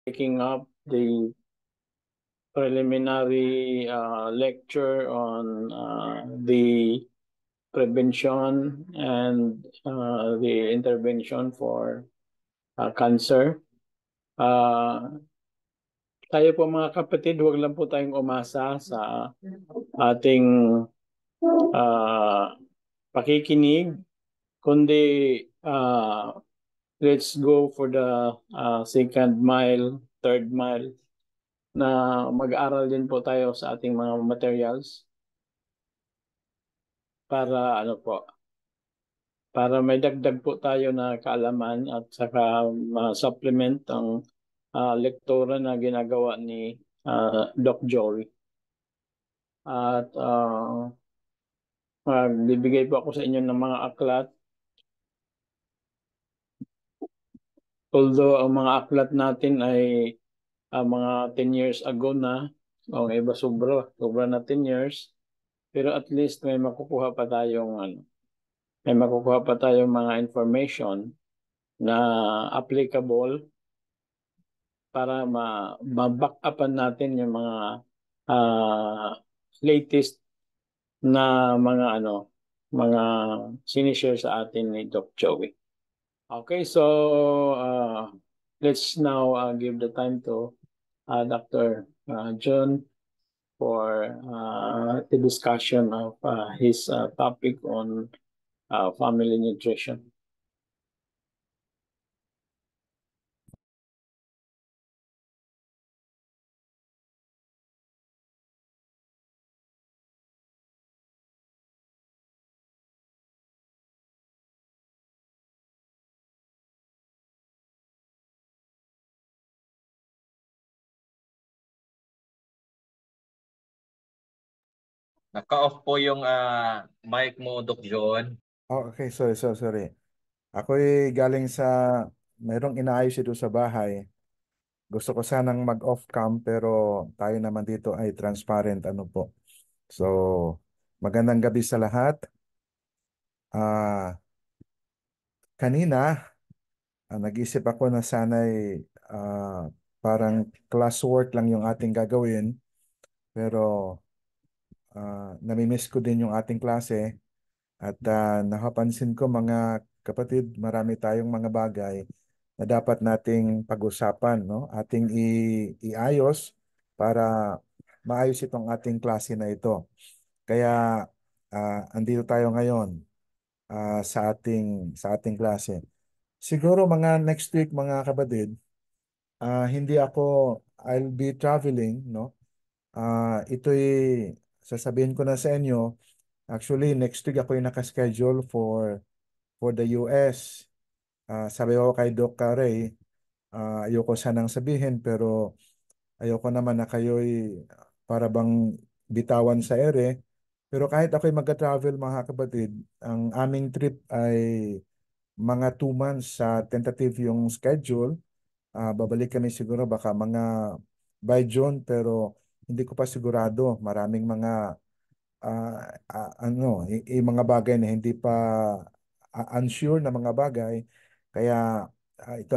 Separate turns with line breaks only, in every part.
Taking up the preliminary lecture on the prevention and the intervention for cancer. Uh, Tayo po mga kapatid, huwag lang po tayong umasa sa ating uh, pakikinig, kundi let's go for the second mile, third mile na mag-aaral din po tayo sa ating mga materials para ano po, para may dagdag po tayo na kaalaman at saka supplement ang lektura na ginagawa ni Doc Joey. At magbibigay po ako sa inyo ng mga aklat. Although ang mga aklat natin ay mga 10 years ago na, o iba sobra na 10 years, pero at least may makukuha pa tayong mga information na applicable para ma-back upan natin yung mga uh, latest na mga sinishare sa atin ni Doc Joey. Okay, so let's now give the time to Dr. John for the discussion of his topic on family nutrition.
Naka-off po yung mic mo, Doc John.
Oh, okay, sorry. Ako'y galing sa, mayroong inaayos ito sa bahay. Gusto ko sanang mag-off cam pero tayo naman dito ay transparent ano po. So, magandang gabi sa lahat. Kanina, nag-isip ako na sana'y parang classwork lang yung ating gagawin. Pero namimiss ko din yung ating klase. At nakapansin ko mga kapatid, marami tayong mga bagay na dapat nating pag-usapan, no? Ating iayos para maayos itong ating klase na ito. Kaya andito tayo ngayon sa ating klase. Siguro mga next week mga kapatid, hindi ako I'll be traveling, no? Ito'y sasabihin ko na sa inyo. Actually, next week ako yung nakaschedule for the US. Sabi ko kay Doc Ray, ayoko sanang sabihin pero ayoko naman na kayo'y para bang bitawan sa ere. Pero kahit ako'y mag-travel mga kapatid, ang aming trip ay mga 2 months sa tentative yung schedule. Babalik kami siguro baka mga by June pero hindi ko pa sigurado. Maraming mga mga bagay na hindi pa unsure na mga bagay. Kaya ito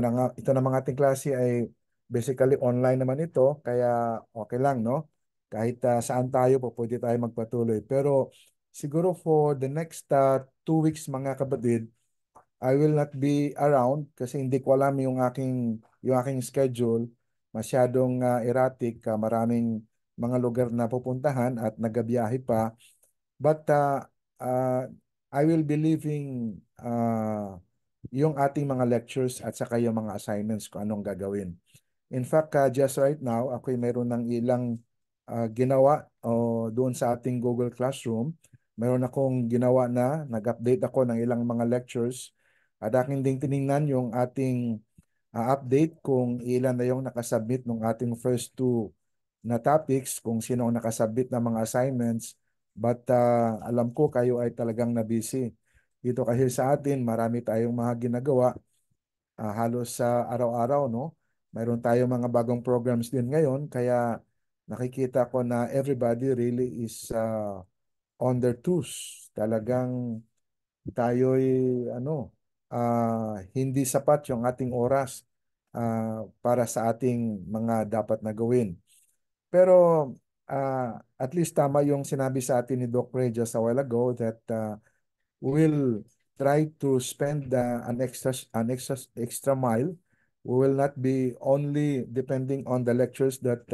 na mga ating klase ay basically online naman ito. Kaya okay lang, no? Kahit saan tayo po, pwede tayo magpatuloy. Pero siguro for the next 2 weeks mga kapatid, I will not be around kasi hindi ko alam yung aking schedule. Masyadong erratic, maraming mga lugar na pupuntahan at nagabiyahe pa. But uh, I will be leaving yung ating mga lectures at saka yung mga assignments ko anong gagawin. In fact, just right now, ako'y meron ng ilang ginawa doon sa ating Google Classroom. Meron akong ginawa na, nag-update ako ng ilang mga lectures at aking ding tiningnan yung ating update kung ilan na yung nakasubmit ng ating first 2 na topics, kung sino ang nakasubmit ng mga assignments. But alam ko kayo ay talagang na-busy. Dito kasi sa atin, marami tayong mga ginagawa halos sa araw-araw, no? Mayroon tayong mga bagong programs din ngayon, kaya nakikita ko na everybody really is on their toes. Talagang tayo'y hindi sapat yung ating oras para sa ating mga dapat na gawin. Pero at least tama yung sinabi sa atin ni Doc Ray just a while ago that we'll try to spend an extra mile. We will not be only depending on the lectures that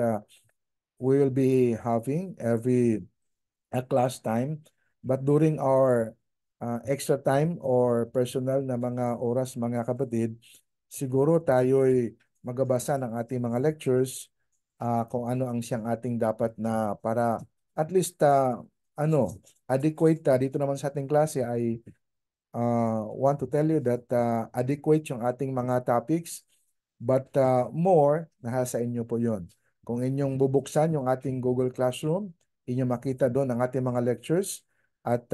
we will be having every class time, but during our extra time or personal na mga oras, mga kapatid, siguro tayo'y magbabasa ng ating mga lectures, kung ano ang siyang ating dapat na para at least adequate. Dito naman sa ating klase ay want to tell you that adequate yung ating mga topics, but more, nasa inyo po yon. Kung inyong bubuksan yung ating Google Classroom, inyong makita doon ang ating mga lectures at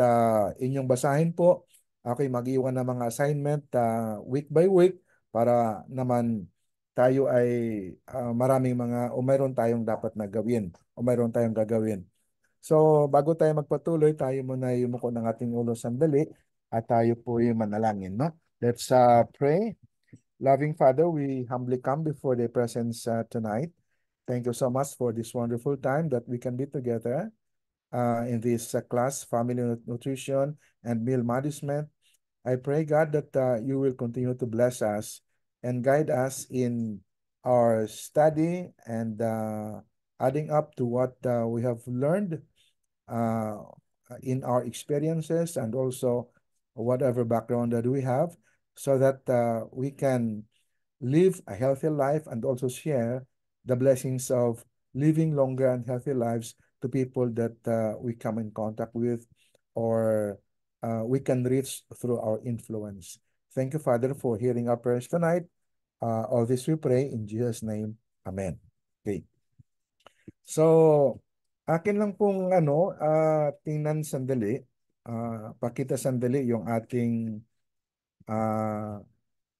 inyong basahin po. Ako'y mag-iwan ng mga assignment week by week para naman tayo ay maraming mga o mayroon tayong dapat na gawin o mayroon tayong gagawin. So, bago tayo magpatuloy, tayo muna yumuko ng ating ulo sandali at tayo po yung manalangin, no? Let's pray. Loving Father, we humbly come before the presence tonight. Thank you so much for this wonderful time that we can be together in this class, Family Nutrition and Meal Management. I pray, God, that you will continue to bless us and guide us in our study and adding up to what we have learned uh, in our experiences and also whatever background that we have, so that we can live a healthy life and also share the blessings of living longer and healthy lives to people that we come in contact with or we can reach through our influence. Thank you, Father, for hearing our prayers tonight. All this we pray in Jesus' name. Amen. Okay. So, akin lang pong tingnan sandali, pakita sandali yung ating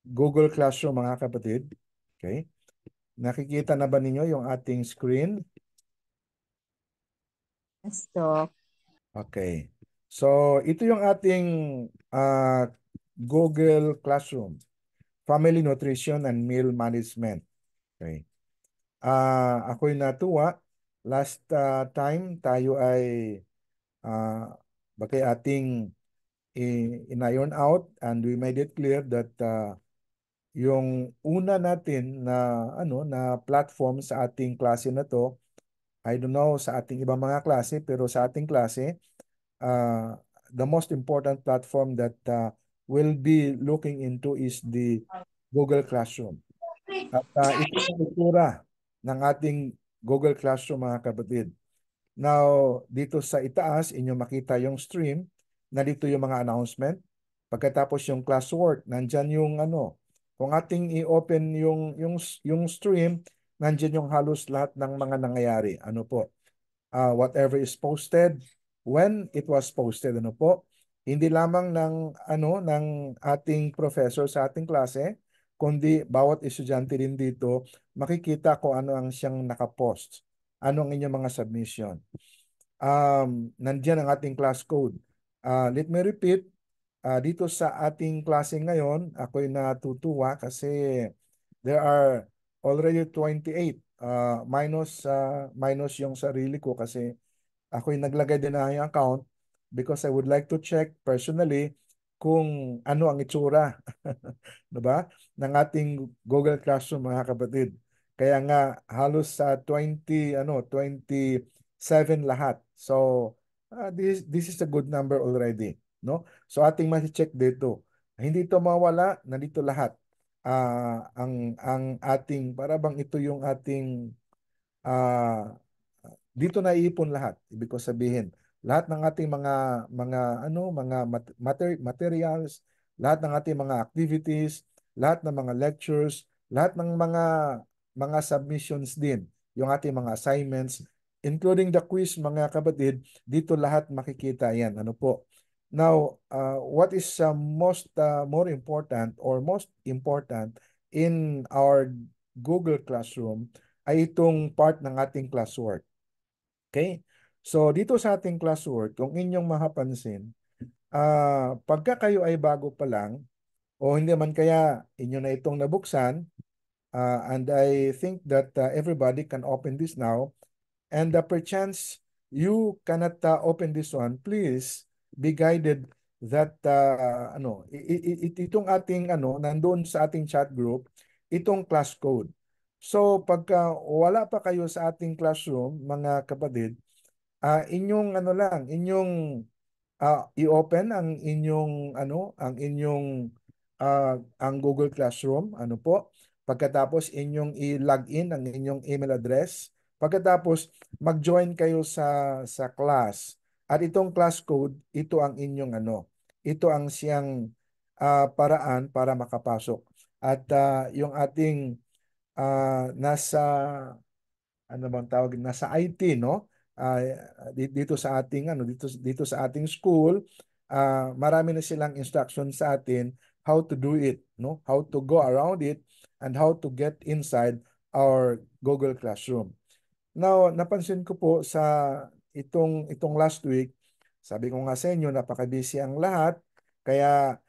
Google Classroom, mga kapatid. Okay? Nakikita na ba ninyo yung ating screen?
Yes, Doc.
Okay. So, ito yung ating Google Classroom, Family Nutrition and Meal Management. Okay. Ako'y natuwa. Last time tayo ay bakit ating in-iron out and we made it clear that yung una natin na platform sa ating klase na to, I don't know sa ating ibang mga klase, pero sa ating klase, the most important platform that we'll be looking into is the Google Classroom. At ito yung itsura ng ating Google Classroom, mga kapatid. Now, dito sa itaas, inyo makita yung stream, na dito yung mga announcement. Pagkatapos yung classwork, nandyan yung kung ating i-open yung stream, nandyan yung halos lahat ng mga nangyayari. Ano po? Whatever is posted, when it was posted, ano po? Hindi lamang ng ating professor sa ating klase, kundi bawat estudyante din dito, makikita kung ano ang siyang nakapost. Ano ang inyong mga submission. Nandiyan ang ating class code. Let me repeat, dito sa ating klase ngayon, ako'y natutuwa kasi there are already 28 minus yung sarili ko kasi ako'y naglagay din ng account because I would like to check personally kung ano ang itsura diba? Ng ating Google Classroom, mga kapatid. Kaya nga halos sa 27 lahat. So this is a good number already, no? So ating ma-check dito. Hindi ito mawala, nandito lahat. Ang ating para bang ito yung ating dito na iipon lahat. Ibig ko sabihin, lahat ng ating mga materials, lahat ng ating mga activities, lahat ng mga lectures, lahat ng mga submissions din, yung ating mga assignments, including the quiz, mga kapatid, dito lahat makikita yan. Ano po? Now, what is more important or most important in our Google Classroom ay itong part ng ating classwork. Okay? So, dito sa ating classwork, kung inyong mapapansin, pagka kayo ay bago pa lang, o hindi man kaya inyo na itong nabuksan, And I think that everybody can open this now. And perchance you cannot open this one, please be guided that itong ating nandoon sa ating chat group, itong class code. So pagka wala pa kayo sa ating classroom, mga kapatid, inyong i-open ang Google Classroom, pagkatapos inyong i-login ang inyong email address, pagkatapos mag-join kayo sa class. At itong class code, ito ang siyang paraan para makapasok. At yung ating nasa bang tawag, nasa IT, no? Ah, dito sa ating dito sa ating school, marami na silang instruction sa atin how to do it, no? How to go around it and how to get inside our Google Classroom. Now, napansin ko po sa itong last week, sabi ko nga sa inyo, napaka-busy ang lahat. Kaya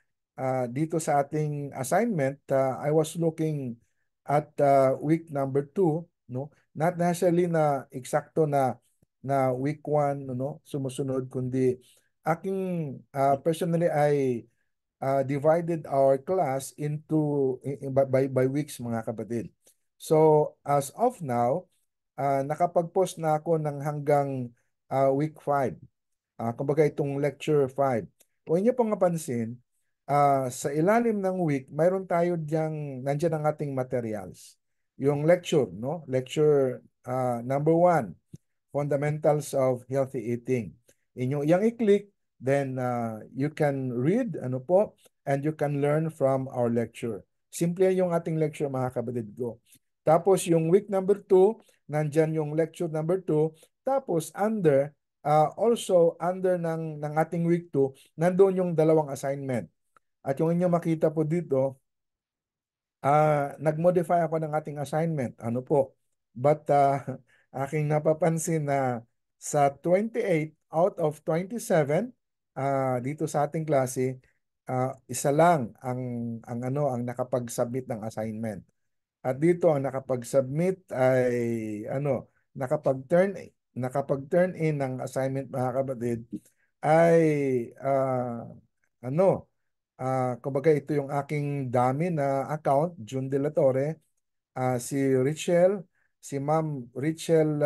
dito sa ating assignment, I was looking at week number 2, no? Not necessarily na eksakto na week 1, no, sumusunod, kundi aking personally I divided our class into by weeks, mga kapatid. So as of now, nakapag-post na ako ng hanggang week 5. Kumbaga itong lecture 5. Kung inyo pong mapansin, sa ilalim ng week, mayroon tayo nandiyan ang ating materials. Yung lecture, no? Lecture number 1, Fundamentals of Healthy Eating. Inyong iyang i-click, then you can read, and you can learn from our lecture. Simple yung ating lecture, mga kapatid ko. Tapos yung week number 2, nandyan yung lecture number 2. Tapos also under ng ating week 2, nandoon yung dalawang assignment. At yung inyo makita po dito, nag-modify ako ng ating assignment. But aking napapansin na sa 28 out of 27 dito sa ating klase, isa lang ang nakapag-submit ng assignment. At dito ang nakapag-submit ay nakapag-turn in ng assignment, mga kapatid, ay kumbaga ito yung aking dami na account, June De La Torre, si Ma'am Richel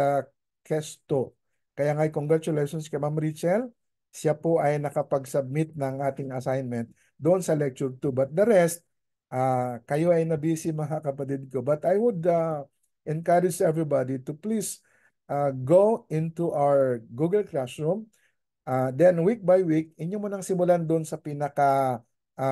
Kesto. Kaya nga, congratulations kay Ma'am Richel. Siya po ay nakapag-submit ng ating assignment doon sa lecture 2. But the rest, kayo ay na-busy, mga kapatid ko. But I would encourage everybody to please go into our Google Classroom. Then week by week, inyo mo nang simulan doon sa pinaka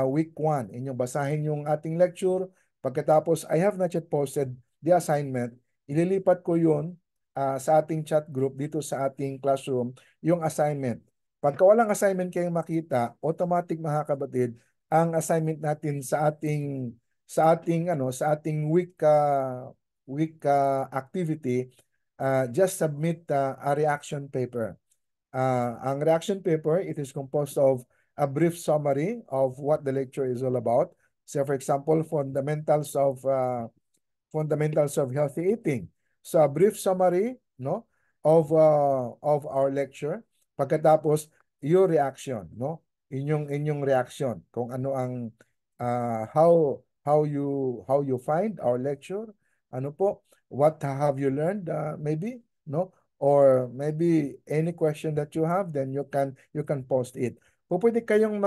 week 1. Inyong basahin yung ating lecture. Pagkatapos, I have not yet posted the assignment. Ililipat ko yun sa ating chat group dito sa ating classroom, yung assignment. Pagka walang assignment kayong makita, automatic, mga kapatid, ang assignment natin sa ating week activity, just submit a reaction paper. Ang reaction paper, it is composed of a brief summary of what the lecture is all about. So for example, fundamentals of healthy eating. So a brief summary, no, of our lecture. Pagkatapos your reaction, no? Inyong reaction kung ano ang how you find our lecture. What have you learned, maybe, no? Or maybe any question that you have, then you can post it. Pwede kayong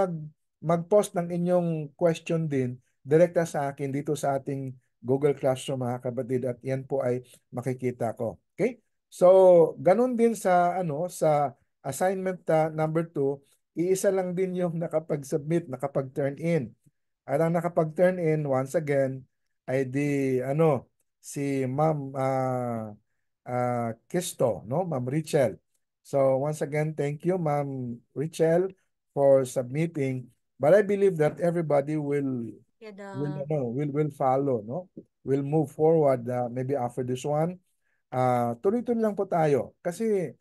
mag-post ng inyong question din direkta sa akin dito sa ating Google Classroom, mga kapatid, at yan po ay makikita ko. Okay? So, ganun din sa assignment number 2, iisa lang din yung nakapag-submit, nakapag-turn in. At ang nakapag-turn in, once again, ay si Ma'am Kisto, no? Ma'am Richel. So once again, thank you, Ma'am Richel, for submitting. But I believe that everybody will follow, no? Will move forward maybe after this one. Tuloy-tuloy lang po tayo. Kasi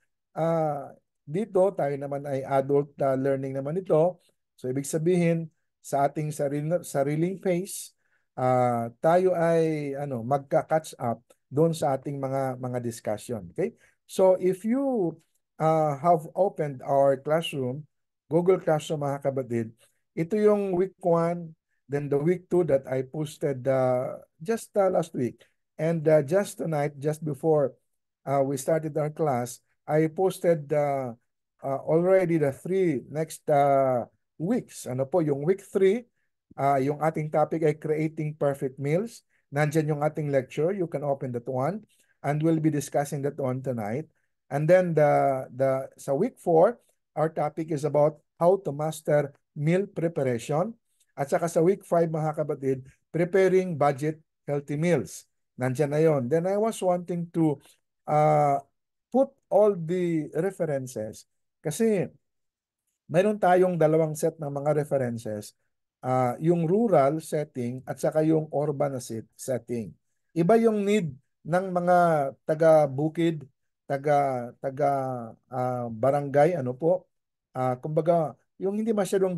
dito tayo naman ay adult learning naman ito. So ibig sabihin, sa ating sariling pace, tayo ay magka-catch up doon sa ating mga discussion. Okay? So if you have opened our classroom, Google Classroom mga kapatid, ito yung week 1, then the week 2 that I posted just last week. And just tonight, just before we started our class, I posted already the 3 next weeks. Ano po, yung week 3, yung ating topic ay Creating Perfect Meals. Nandyan yung ating lecture. You can open that one. And we'll be discussing that one tonight. And then sa week 4, our topic is about how to master meal preparation. At saka sa week 5, mga kapatid, preparing budget healthy meals. Nandyan na yon. Then I was wanting to put all the references. Kasi mayroon tayong dalawang set ng mga references. Yung rural setting at saka yung urban setting. Iba yung need ng mga taga-bukid, taga barangay, ano po. Kumbaga, yung hindi masyadong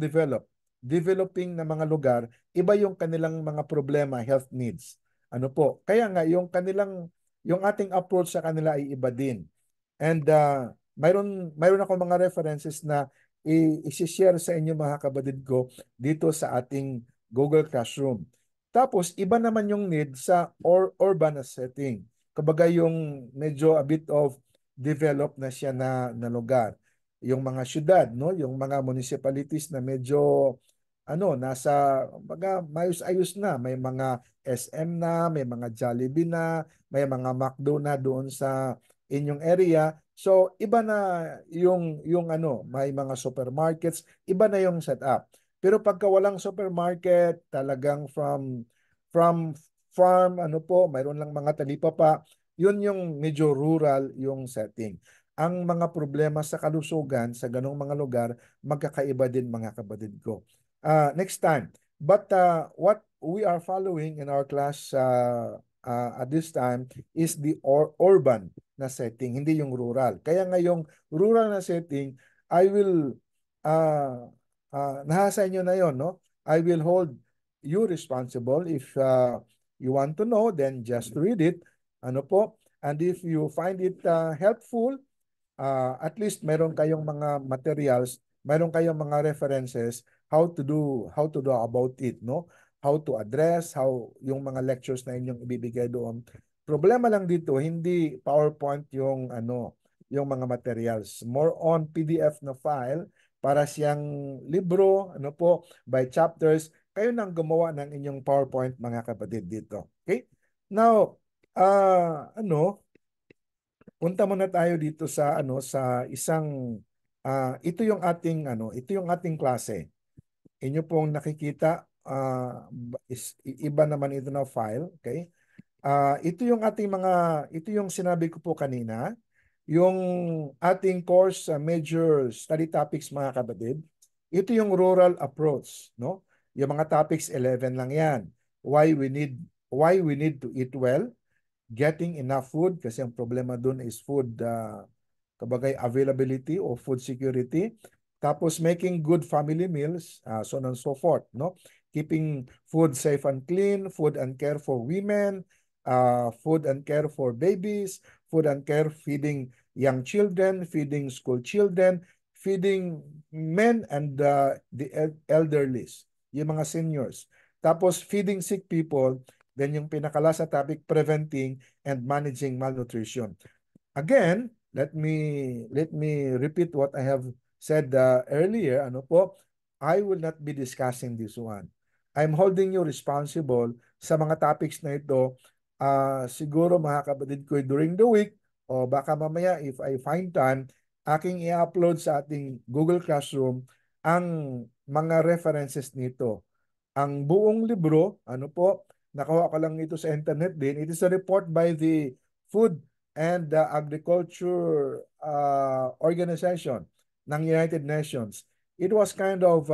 developing na mga lugar, iba yung kanilang mga problema, health needs. Ano po? Kaya nga yung ating approach sa kanila ay iba din. And mayroon ako mga references na i-share sa inyo mga kapatid ko dito sa ating Google Classroom. Tapos iba naman yung need sa urban setting. Kumbaga yung medyo a bit of developed na siya na lugar. Yung mga syudad, no, yung mga municipalities na medyo nasa mga mayos-ayos na, may mga SM na, may mga Jollibee na, may mga McDo na doon sa inyong area. So iba na may mga supermarkets, iba na yung setup. Pero pagka walang supermarket, talagang from farm, mayroon lang mga talipapa, yun yung medyo rural yung setting. Ang mga problema sa kalusugan sa ganong mga lugar, magkakaiba din mga kapatid ko. Next time. But what we are following in our class at this time is the urban na setting, hindi yung rural. Kaya ngayong rural na setting, I will, nahasa nyo na yon, no? I will hold you responsible. If you want to know, then just read it. Ano po? And if you find it helpful, at least meron kayong mga materials, meron kayong mga references how to do about it, no? How to address, how yung mga lectures na inyong ibibigay doon. Problema lang dito, hindi PowerPoint yung yung mga materials. More on PDF na file para siyang libro, by chapters. Kayo nang gumawa ng inyong PowerPoint mga kapatid dito. Okay? Now, punta muna tayo dito sa sa isang ito yung ating klase. Inyo pong nakikita iba naman ito na file, okay? Ito yung sinabi ko po kanina, yung ating course major study topics mga kapatid. Ito yung rural approach, no? Yung mga topics 11 lang 'yan. Why we need to eat well, getting enough food kasi ang problema doon is food availability o food security. Tapos making good family meals, so on and so forth, no? Keeping food safe and clean, food and care for women, food and care for babies, food and care feeding young children, feeding school children, feeding men and the elderly, yung mga seniors. Tapos feeding sick people, then yung pinakalasa topic, preventing and managing malnutrition. Again, let me repeat what I have said earlier. I will not be discussing this one. I'm holding you responsible sa mga topics na ito. Siguro mga kapatid ko during the week o baka mamaya if I find time, aking i-upload sa ating Google Classroom ang mga references nito. Ang buong libro, nakuha ko lang ito sa internet din. It is a report by the Food and the Agriculture Organization ng United Nations. It was kind of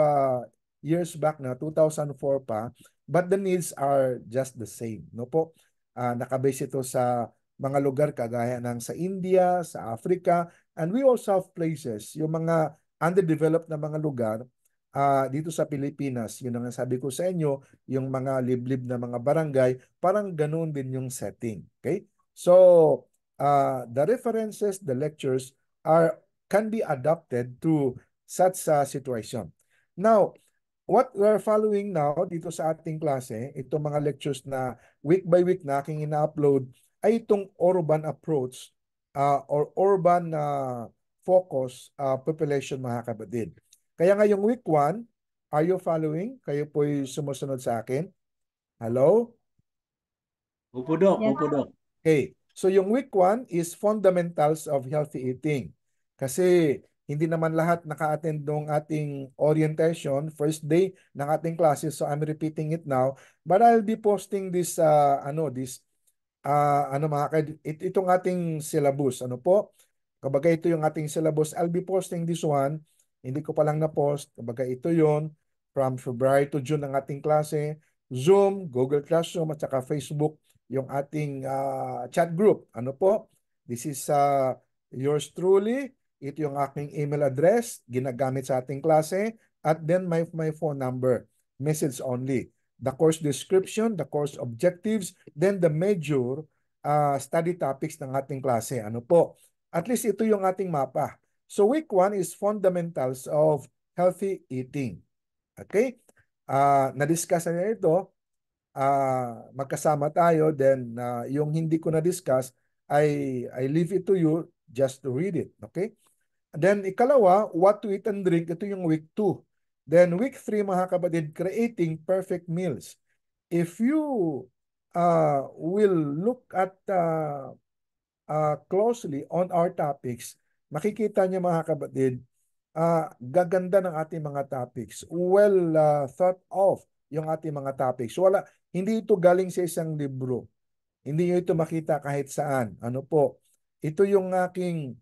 years back na, 2004 pa, but the needs are just the same. No po? Nakabase ito sa mga lugar kagaya ng sa India, sa Africa, and we also have places, yung mga underdeveloped na mga lugar, dito sa Pilipinas. Yun ang sabi ko sa inyo, yung mga liblib na mga barangay, parang ganoon din yung setting. Okay? So, the references, the lectures can be adapted to such a situation. Now, what we're following now dito sa ating klase, itong mga lectures na week by week na aking ina-upload, ay itong urban approach or urban focus population, mga kapatid. Kaya ngayong week 1, are you following? Kayo po'y sumusunod sa akin? Hello?
Opo, Dok.
Yes.
Opo, Dok.
Okay. So yung week 1 is fundamentals of healthy eating. Kasi hindi naman lahat naka-attend ng ating orientation, first day ng ating classes. So I'm repeating it now. But I'll be posting this, itong ating syllabus. Ano po? Kumbaga ito yung ating syllabus. I'll be posting this one. Hindi ko pa lang na-post. Kumbaga ito yon from February to June ng ating klase. Zoom, Google Classroom, at saka Facebook, yung ating chat group. Ano po? This is yours truly. Ito yung aking email address, ginagamit sa ating klase. At then my phone number, message only. The course description, the course objectives, then the major study topics ng ating klase. Ano po? At least ito yung ating mapa. So week 1 is fundamentals of healthy eating. Okay? Na-discuss na ito. Magkasama tayo. Then yung hindi ko na-discuss, I leave it to you just to read it. Okay? Then ikalawa, what to eat and drink. Ito yung week 2. Then week 3, mga kapatid, creating perfect meals. If you will look at closely on our topics, makikita niyo, mga kapatid, gaganda ng ating mga topics. Well thought of yung ating mga topics. Hindi ito galing sa isang libro. Hindi niyo ito makita kahit saan. Ano po? Ito yung aking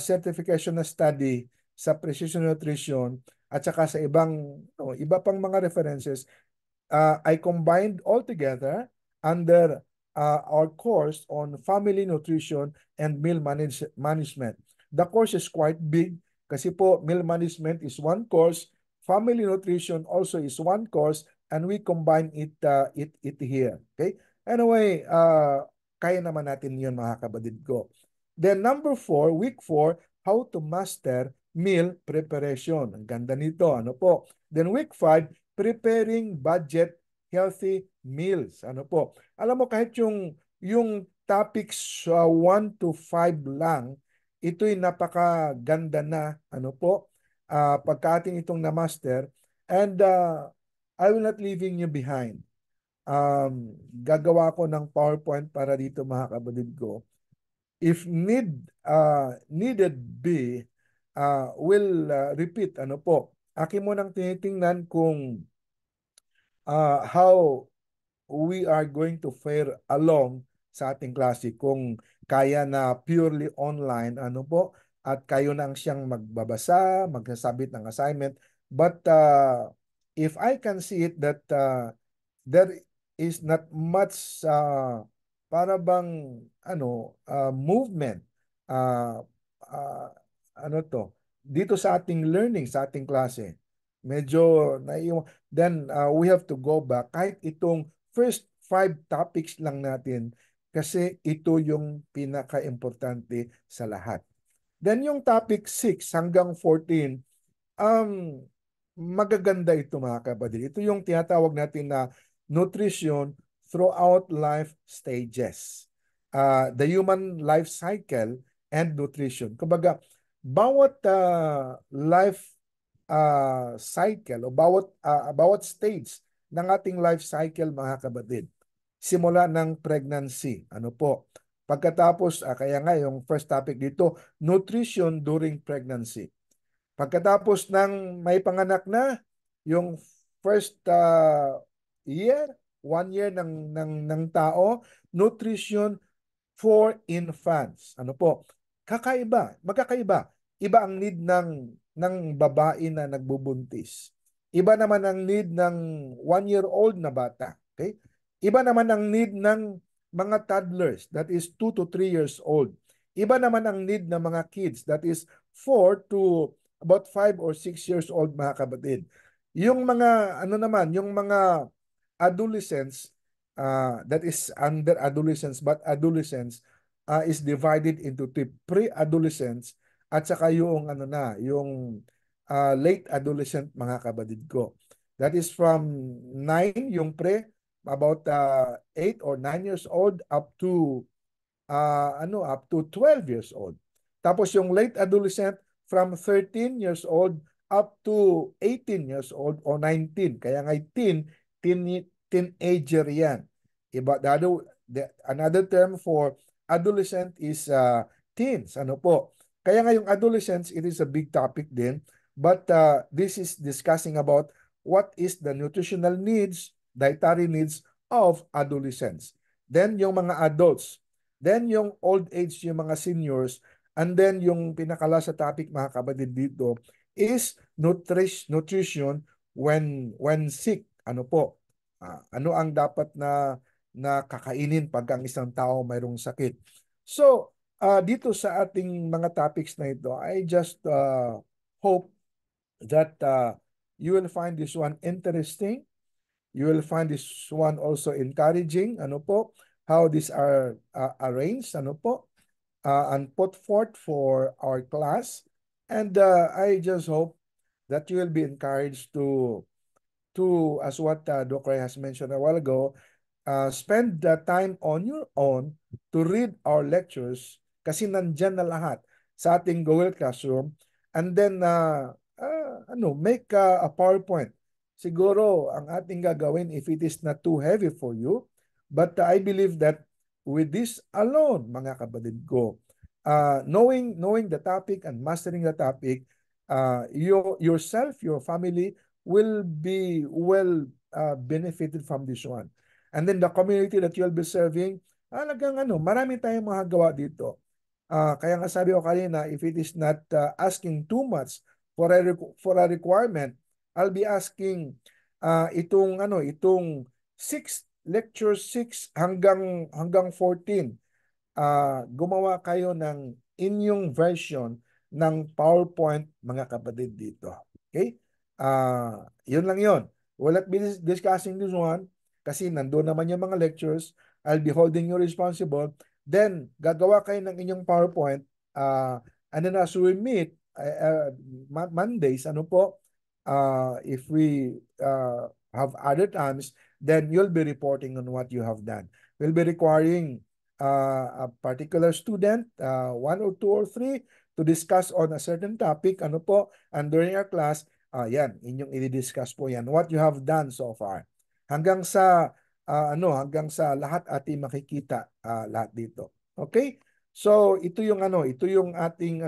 certification na study sa precision nutrition at saka sa iba pang mga references. I combined all together under our course on family nutrition and meal management. The course is quite big kasi po meal management is one course, family nutrition also is one course, and we combine it here. Okay? Anyway, kaya naman natin yun, mga kapatid ko. Then number 4, week 4, how to master meal preparation. Ang ganda nito. Ano po? Then week 5, preparing budget healthy meals. Ano po? Alam mo, kahit yung topics 1 to 5 lang, ito'y napakaganda na. Ano po? Pagka ating itong na-master. And I will not leaving you behind. Gagawa ko ng PowerPoint para dito, mga kapatid ko. If needed be, will repeat. Ano po? Akin mo nang tinitingnan kung how we are going to fare along sa ating klase. Kung kaya na purely online, ano po, at kayo nang siyang magbabasa, magsasabit ng assignment. But if I can see it that there is not much para bang movement dito sa ating learning, sa ating klase, medyo naiiwan. Then we have to go back kahit itong first 5 topics lang natin kasi ito yung pinaka-importante sa lahat. Then yung topic 6 hanggang 14, magaganda ito, mga kapatid. Ito yung tinatawag natin na nutrition throughout life stages. The human life cycle and nutrition. Kumbaga, bawat life cycle o bawat stage ng ating life cycle, mga kapatid. Simula ng pregnancy. Ano po? Pagkatapos, kaya nga yung first topic dito, nutrition during pregnancy. Pagkatapos ng may panganak na, yung first year, 1 year ng tao, nutrition for infants. Ano po? Magkakaiba. Iba ang need ng babae na nagbubuntis. Iba naman ang need ng 1-year-old na bata. Okay? Iba naman ang need ng mga toddlers, that is 2 to 3 years old. Iba naman ang need ng mga kids, that is 4 to about 5 or 6 years old, mga kapatid. Yung mga ano naman, yung mga adolescents, that is under adolescence, but adolescence is divided into two: pre-adolescents at saka yung ano na, yung late adolescent, mga kapatid ko. That is from 9, yung pre, about 8 or 9 years old up to up to 12 years old. Tapos yung late adolescent from 13 years old up to 18 years old or 19. Kaya nga teenager yan. Iba, another term for adolescent is teens. Ano po? Kaya nga yung adolescence, it is a big topic din. But this is discussing about what is the nutritional needs, dietary needs of adolescents. Then yung mga adults. Then yung old age, yung mga seniors. And then yung pinakala sa topic, mga kapatid, dito is nutrition when sick. Ano po? Ano ang dapat na kakainin pag ang isang tao mayroong sakit. So, dito sa ating mga topics na ito, I just hope that you will find this one interesting. You will find this one also encouraging. Ano po? How these are arranged. Ano po? And put forth for our class. And I just hope that you will be encouraged to as what Dr. has mentioned a while ago, spend the time on your own to read our lectures kasi nandyan na lahat sa ating Google Classroom, and then make a PowerPoint. Siguro ang ating gagawin, if it is not too heavy for you, but I believe that with this alone, mga kapatid ko, knowing the topic and mastering the topic, yourself, your family will be well benefited from this one. And then the community that you'll be serving, talagang marami tayong magagawa dito. Kaya nga sabi ko kanina, if it is not asking too much for a requirement, I'll be asking itong 6 lecture 6 hanggang 14. Gumawa kayo ng inyong version ng PowerPoint, mga kapatid, dito. Okay? Yun lang yun. We'll not be discussing this one kasi nandoon naman yung mga lectures. I'll be holding you responsible. Then, gagawa kayo ng inyong PowerPoint. And then as we meet, Mondays, if we have other times, then you'll be reporting on what you have done. We'll be requiring a particular student, 1 or 2 or 3, to discuss on a certain topic, and during our class, yan, inyong i-discuss po yan, what you have done so far. Hanggang sa lahat ating makikita lahat dito. Okay? So ito yung ating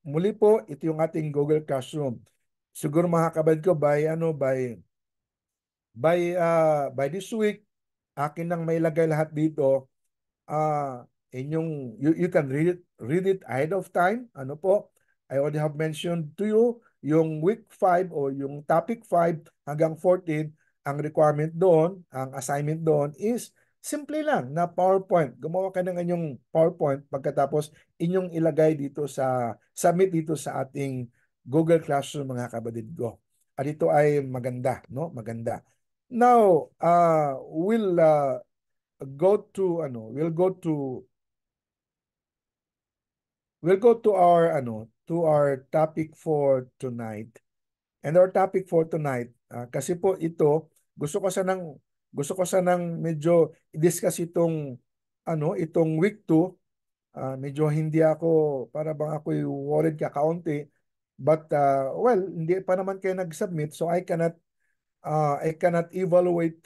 muli po, ito yung ating Google Classroom. Siguro mga kabad ko by this week, akin nang may lagay lahat dito. You can read it ahead of time. I already have mentioned to you yung week 5 o yung topic 5 hanggang 14, ang requirement doon, ang assignment doon is simple lang na PowerPoint. Gumawa ka ng inyong PowerPoint, pagkatapos inyong ilagay dito submit dito sa ating Google Classroom, mga kapatid ko. At ito ay maganda, no? Maganda. Now, we'll go to our topic for tonight. And our topic for tonight, kasi po ito, gusto ko sanang medyo i-discuss itong week 2. Medyo hindi ako, para bang ako worried kakaunti. But hindi pa naman kayo nag-submit, so I cannot evaluate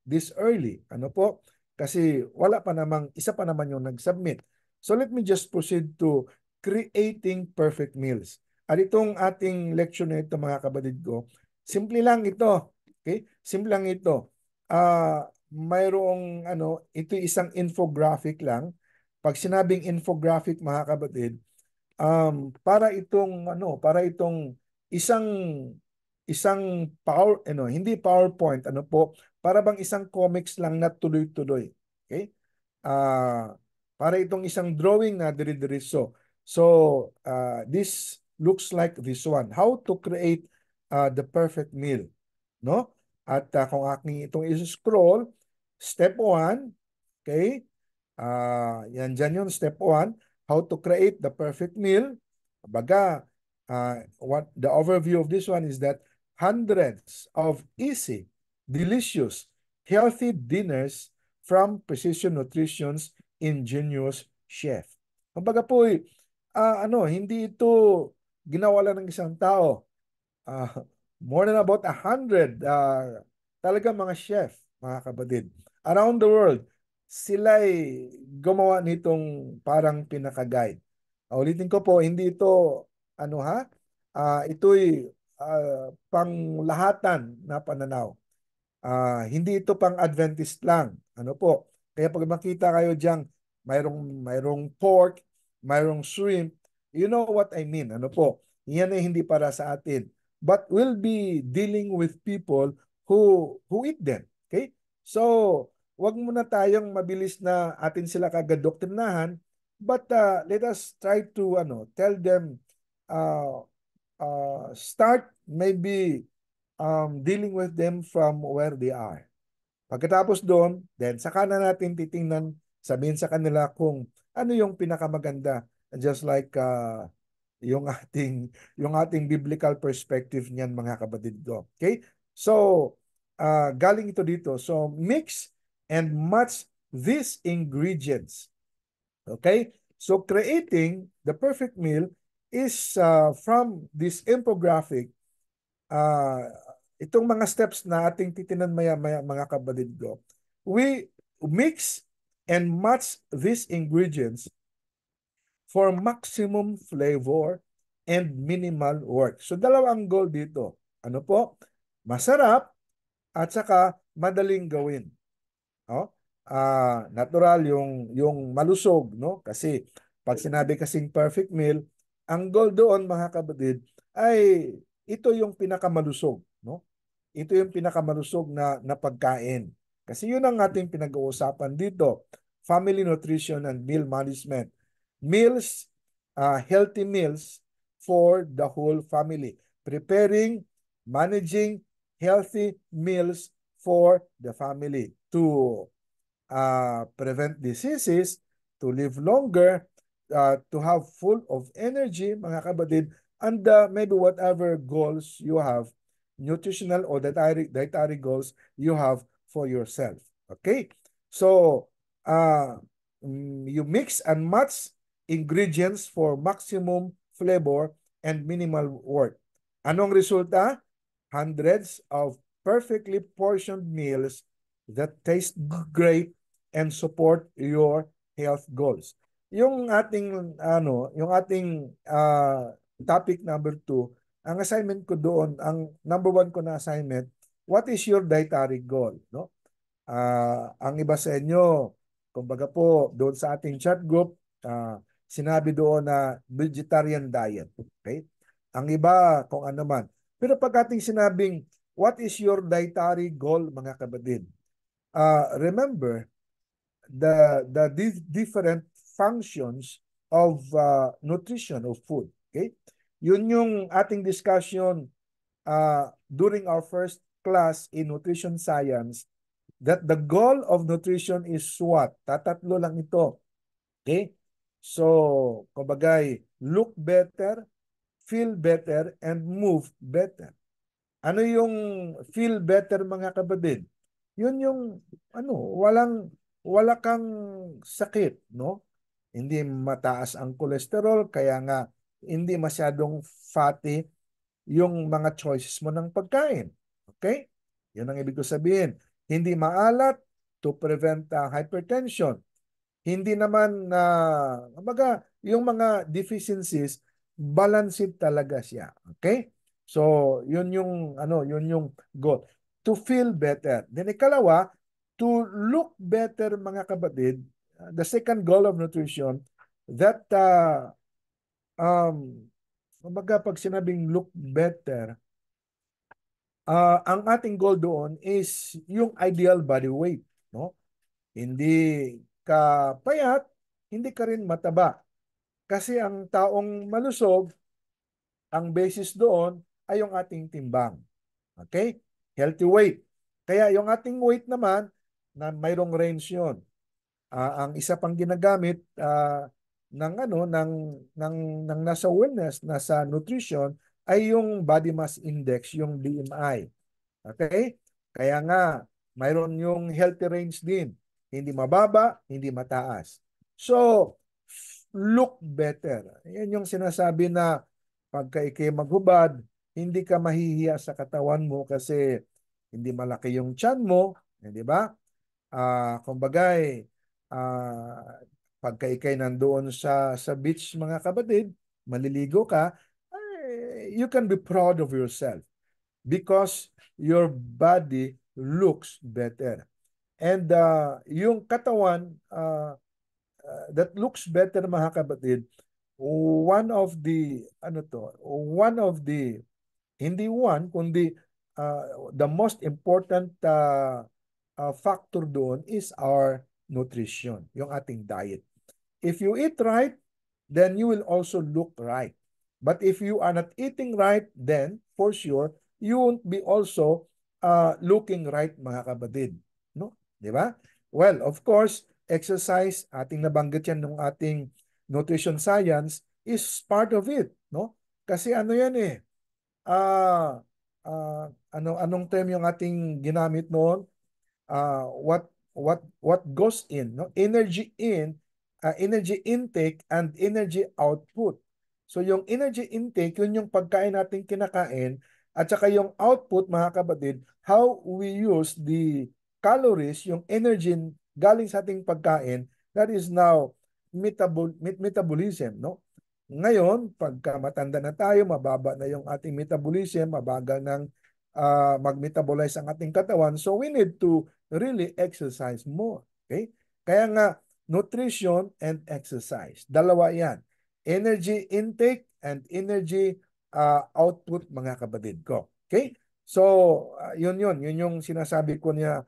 this early. Kasi isa pa naman yung nag-submit. So let me just proceed to creating perfect meals. At itong ating lecture na ito, mga kapatid ko, simple lang ito. Okay? Simple lang ito. Mayroong ito isang infographic lang. Pag sinabing infographic, mga kapatid, para itong isang hindi PowerPoint, para bang isang comics lang na tuloy-tuloy. Okay? Para itong isang drawing na diri-diretso. So, this looks like this one. How to create the perfect meal, no? At kung aking itong i-scroll, step 1, okay? Yan dyan yun, step 1, how to create the perfect meal. Baga, what the overview of this one is that hundreds of easy, delicious, healthy dinners from Precision Nutrition's ingenious chef. Kumbaga po, hindi ito ginawa lang ng isang tao. Uh, More than about 100 talaga mga chef, mga kapatid. Around the world, sila'y gumawa nitong parang pinaka-guide. Ulitin ko po, hindi ito, ito'y panglahatan na pananaw. Hindi ito pang Adventist lang. Ano po? Kaya pag makita kayo diyan, mayroong pork, mayroong shrimp, you know what I mean. Ano po? Yan ay hindi para sa atin. But we'll be dealing with people who eat them. Okay? So, wag muna tayong mabilis na atin sila kagad doktrinahan, but let us try to tell them start maybe dealing with them from where they are. Pagkatapos doon, then saka na natin titingnan, sabihin sa kanila kung ano yung pinakamaganda. Just like yung ating biblical perspective niyan, mga kapatid ko. Okay? So, galing ito dito. So, mix and match these ingredients. Okay? So, creating the perfect meal is from this infographic. Itong mga steps na ating titinan maya-maya, mga kapatid ko. We mix and match these ingredients for maximum flavor and minimal work. So, dalawang goal dito. Ano po? Masarap at saka madaling gawin. No? Natural yung malusog, no? Kasi pag sinabi kasing perfect meal, ang goal doon, mga kapatid, ay ito yung pinakamalusog, no? Ito yung pinakamalusog na pagkain. Kasi yun ang ating pinag-uusapan dito. Family nutrition and meal management. Meals, healthy meals for the whole family. Preparing, managing healthy meals for the family to prevent diseases, to live longer, to have full of energy, mga kapatid, and maybe whatever goals you have, nutritional or dietary goals you have for yourself. Okay? So, you mix and match ingredients for maximum flavor and minimal work. Anong resulta? Hundreds of perfectly portioned meals that taste great and support your health goals. Yung ating topic number 2, ang assignment ko doon, ang number 1 ko na assignment, what is your dietary goal, no? Ang iba sa inyo, kumbaga po doon sa ating chat group, sinabi doon na vegetarian diet, okay? Ang iba kung ano man. Pero pag ating sinabing what is your dietary goal, mga kapatid? Remember the different functions of nutrition of food. Okay? Yun yung ating discussion during our first class in nutrition science, that the goal of nutrition is what? Tatatlo lang ito. Okay? So, kumbagay, look better, feel better, and move better. Ano yung feel better, mga kapatid? Yun yung wala kang sakit, no? Hindi mataas ang kolesterol, kaya nga hindi masyadong fatty yung mga choices mo ng pagkain. Okay? Yun ang ibig ko sabihin. Hindi maalat to prevent hypertension. Hindi naman yung mga deficiencies, balanced talaga siya. Okay? So, yun yung goal. To feel better. Then ikalawa, to look better, mga kapatid. The second goal of nutrition, that pag sinabing look better, ang ating goal doon is yung ideal body weight, no? Hindi ka payat, hindi ka rin mataba. Kasi ang taong malusog, ang basis doon ay yung ating timbang. Okay? Healthy weight. Kaya yung ating weight naman, na mayroong range yun. Ang isa pang ginagamit ng ano ng nasa wellness, nasa nutrition ay yung body mass index, yung BMI. Okay? Kaya nga mayroon yung healthy range din. Hindi mababa, hindi mataas. So, look better. Yan yung sinasabi na pagka ikay maghubad, hindi ka mahihiya sa katawan mo kasi hindi malaki yung tiyan mo, di ba? Kumbagay, pagka ikay nandoon sa beach mga kapatid, maliligo ka, you can be proud of yourself because your body looks better. And yung katawan that looks better mga kapatid, one of the hindi one kundi the most important factor doon is our nutrition, yung ating diet. If you eat right, then you will also look right. But if you are not eating right, then for sure, you won't be also looking right mga kapatid. No? Di ba? Well, of course, exercise, ating nabanggit yan ng ating nutrition science, is part of it. No? Kasi ano yan eh, anong term yung ating ginamit noon? What goes in, no? Energy intake and energy output. So yung energy intake, yun yung pagkain natin kinakain, at saka yung output mga kapatid, how we use the calories, yung energy galing sa ating pagkain, that is now metabolism, no? Ngayon, pagka matanda na tayo, mababa na yung ating metabolism, mabagal ng mag-metabolize ang ating katawan. So we need to really exercise more. Okay? Kaya nga, nutrition and exercise. Dalawa yan. Energy intake and energy output, mga kapatid ko. Okay? So, yun yung sinasabi ko niya.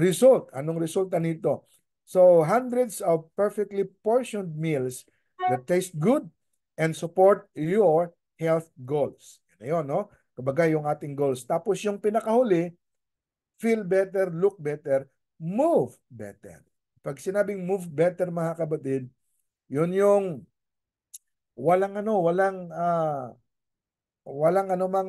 Result. Anong resulta nito? So, hundreds of perfectly portioned meals that taste good and support your health goals. Yun, no? Kumbaga yung ating goals. Tapos yung pinakahuli, feel better, look better, move better. Pag sinabing move better mga kapatid, yun yung walang anumang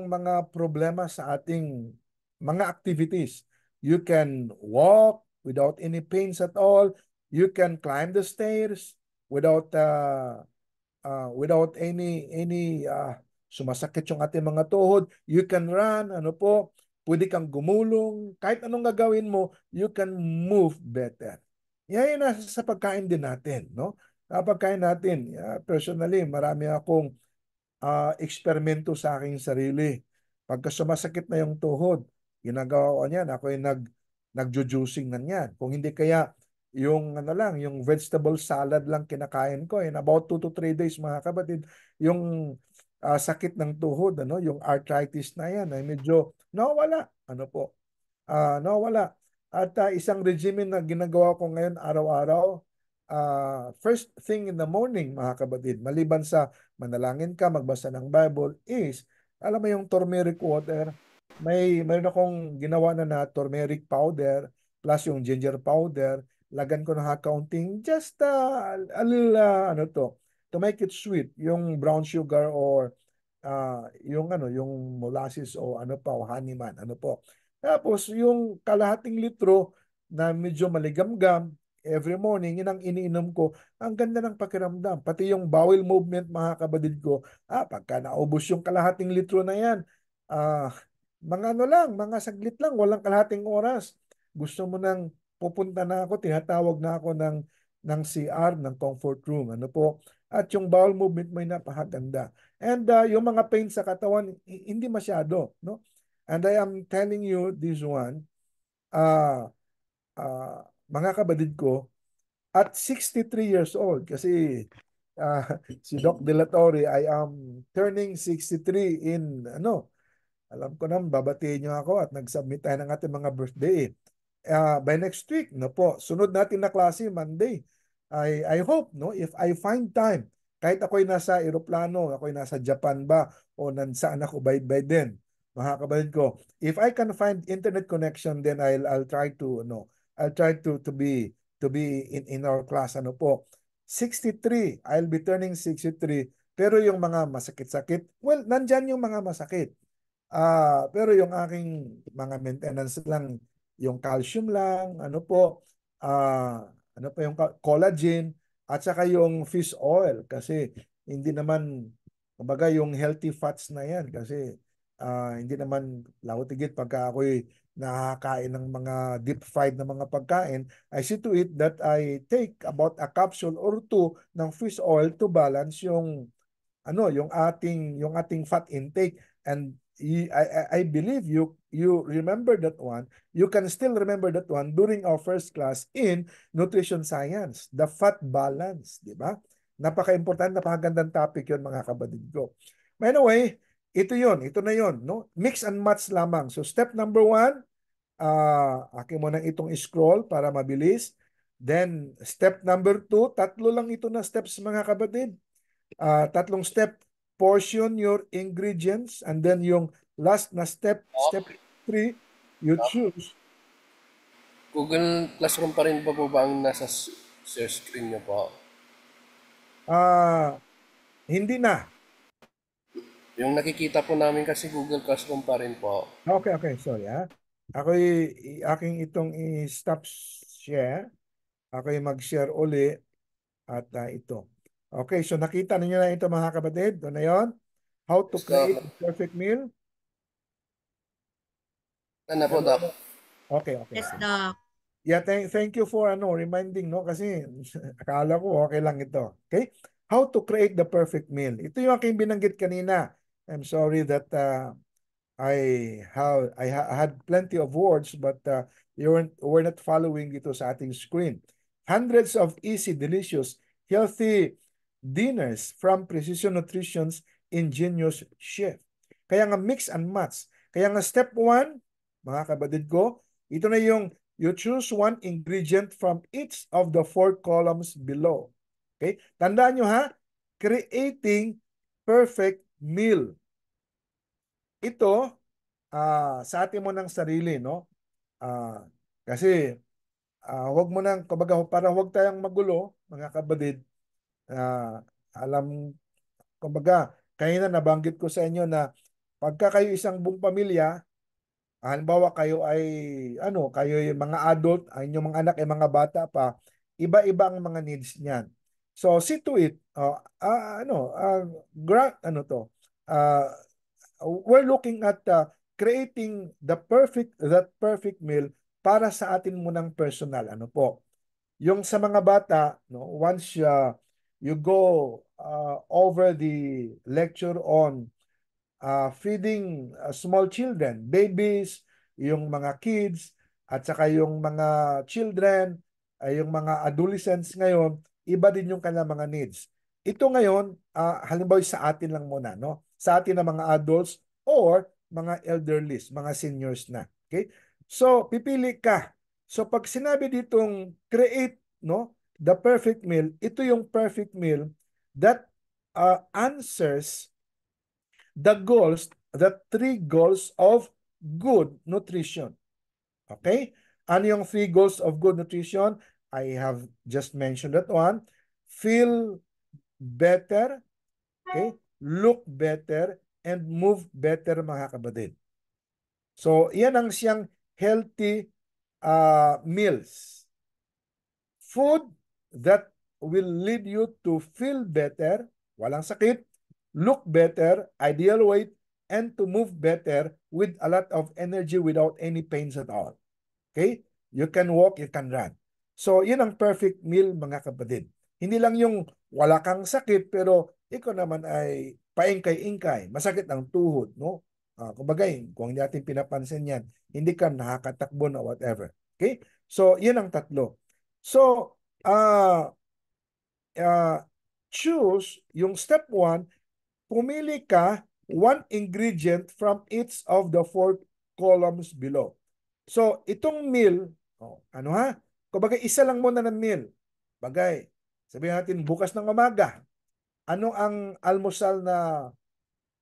mga problema sa ating mga activities. You can walk without any pains at all. You can climb the stairs without any sumasakit yung ating mga tuhod. You can run, pwede kang gumulong. Kahit anong gagawin mo, you can move better. Yan nasa sa pagkain din natin, no? Sa pagkain natin, personally, marami akong eksperimento sa aking sarili. Pagka sumasakit na yung tuhod, ginagawa ko niyan, ako yung nagjo-juicing na niyan. Kung hindi kaya, yung vegetable salad lang kinakain ko. In about 2 to 3 days, mga kapatid, yung sakit ng tuhod, yung arthritis na yan, ay medyo nawala. Nawala. At isang regimen na ginagawa ko ngayon araw-araw, first thing in the morning, mga kapatid, maliban sa manalangin ka, magbasa ng Bible, is, alam mo yung turmeric water, mayroon akong ginawa na turmeric powder, plus yung ginger powder, lagan ko na kaunting, just a little, to make it sweet, yung brown sugar or yung molasses o o honey man, Tapos yung kalahating litro na medyo maligamgam, every morning, yun ang iniinom ko. Ang ganda ng pakiramdam. Pati yung bowel movement, mga kabadid ko, pagka naubos yung kalahating litro na yan, mga saglit lang, walang kalahating oras. Gusto mo nang pupunta na ako, tinatawag na ako ng CR, ng comfort room. At yung bowel movement mo ay napakaganda. And yung mga pain sa katawan, hindi masyado. No? And I am telling you this one, mga kabadid ko, at 63 years old, kasi si Doc De La Torre, I am turning 63 alam ko na, babatiin niyo ako at nag-submit tayo ng ating mga birthday. By next week, sunod natin na klase, Monday. I hope, if I find time, Kahit ako'y nasa eroplano, ako'y nasa Japan ba, o saan ako by then, mga kapatid ko, if I can find internet connection, then I'll try to, I'll try to be in our class, 63, I'll be turning 63, pero yung mga masakit-sakit, well, nandyan yung mga masakit. Pero yung aking mga maintenance lang, yung calcium lang, ano po yung collagen, at saka yung fish oil, kasi hindi naman, kumbaga yung healthy fats na yan, kasi hindi naman lautigit pagka ako'y nakakain ng mga deep fried na mga pagkain. I see to it that I take about a capsule or two ng fish oil to balance yung ating fat intake. And I believe you remember that one. You can still remember that one during our first class in nutrition science, the fat balance, di ba? Napaka-importante, napakagandang topic 'yon, mga kapatid ko. Anyway, ito na 'yon, no? Mix and match lamang. So step number 1, akin mo nang itong scroll para mabilis. Then step number 2, tatlo lang ito na steps, mga kapatid. Tatlong step, portion your ingredients, and then yung last na step 3, you choose.
Google Classroom pa rin ba po ba ang nasa share screen niyo po?
Hindi na.
Yung nakikita po namin kasi Google Classroom pa rin po.
Okay, sorry aking itong i-stop share. Ako'y mag-share uli at ito. Okay, so nakita niyo na ito, mga kapatid. Doon na yun. How to create a perfect meal.
Ano po, Doc?
Okay.
Yes, Doc.
Yeah, thank you for reminding, no, kasi akala ko okay lang ito. Okay? How to create the perfect meal. Ito yung aking binanggit kanina. I'm sorry that I had plenty of words, but you were not following ito sa ating screen. Hundreds of easy, delicious, healthy dinners from Precision Nutrition's ingenious chef. Kaya nga mix and match. Kaya nga step 1, mga kapatid ko, ito na yung you choose one ingredient from each of the 4 columns below. Okay? Tandaan nyo, creating perfect meal. Ito, sa atin mo ng sarili, no? Kasi huwag mo nang, kumbaga, para huwag tayong magulo, mga kapatid. Kumbaga, kanina nabanggit ko sa inyo na pagka kayo isang buong pamilya, halimbawa kayo kayo yung mga adult, ang inyong mga anak ay mga bata pa, iba-iba ang mga needs niyan. So see to it, we're looking at creating that perfect meal para sa atin munang personal. Yung sa mga bata, no, once you go over the lecture on feeding small children, babies, yung mga kids, at saka yung mga children, yung mga adolescents ngayon, iba din yung kanilang mga needs. Ito ngayon, halimbawa sa atin lang muna, no? Sa atin na mga adults or mga elderlies, mga seniors na. Okay? So, pipili ka. So, pag sinabi ditong create, no, the perfect meal, ito yung perfect meal that answers the 3 goals of good nutrition. Okay? Ano yung 3 goals of good nutrition? I have just mentioned that one. Feel better, okay? Look better, and move better, mga kapatid. So, yan ang siyang healthy meals. Food that will lead you to feel better, walang sakit, look better, ideal weight, and to move better with a lot of energy without any pains at all. Okay? You can walk, you can run. So, yun ang perfect meal, mga kapatid. Hindi lang yung wala kang sakit, pero ikaw naman ay paingkay-ingkay, masakit ang tuhod, no? Kumbaga, kung hindi natin pinapansin yan, hindi ka nakakatakbo na whatever. Okay? So, yun ang tatlo. So, choose yung step 1, pumili ka one ingredient from each of the 4 columns below. So, itong meal, kumbaga isa lang muna ng meal. Bagay, sabihin natin bukas ng umaga, ano ang almusal na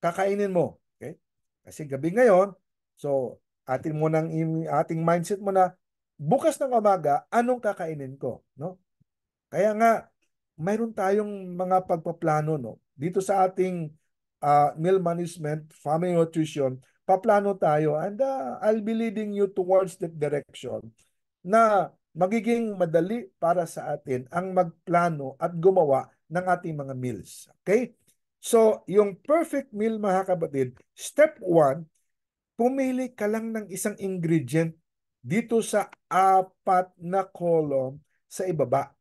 kakainin mo. Okay? Kasi gabi ngayon, so ating mindset mo na bukas ng umaga, anong kakainin ko, no? Kaya nga mayroon tayong mga pagpaplano, no? Dito sa ating meal management, family nutrition, paplano tayo, and I'll be leading you towards that direction na magiging madali para sa atin ang magplano at gumawa ng ating mga meals. Okay? So, yung perfect meal, mga kapatid, step 1, pumili ka lang ng isang ingredient dito sa 4 na column sa ibaba.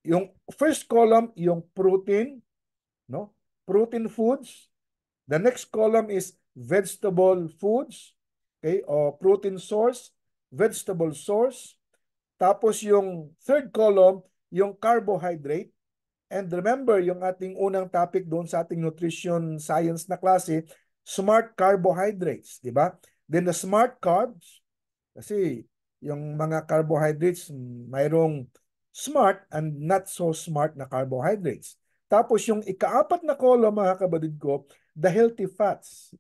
Yung first column, yung protein, no? Protein foods. The next column is vegetable foods, okay? O protein source, vegetable source. Tapos yung third column, yung carbohydrate. And remember, yung ating unang topic doon sa ating nutrition science na klase, smart carbohydrates, di ba? Then the smart carbs, kasi yung mga carbohydrates, mayroong smart and not so smart na carbohydrates. Tapos yung ika-4 na column, mga kabadid ko, the healthy fats.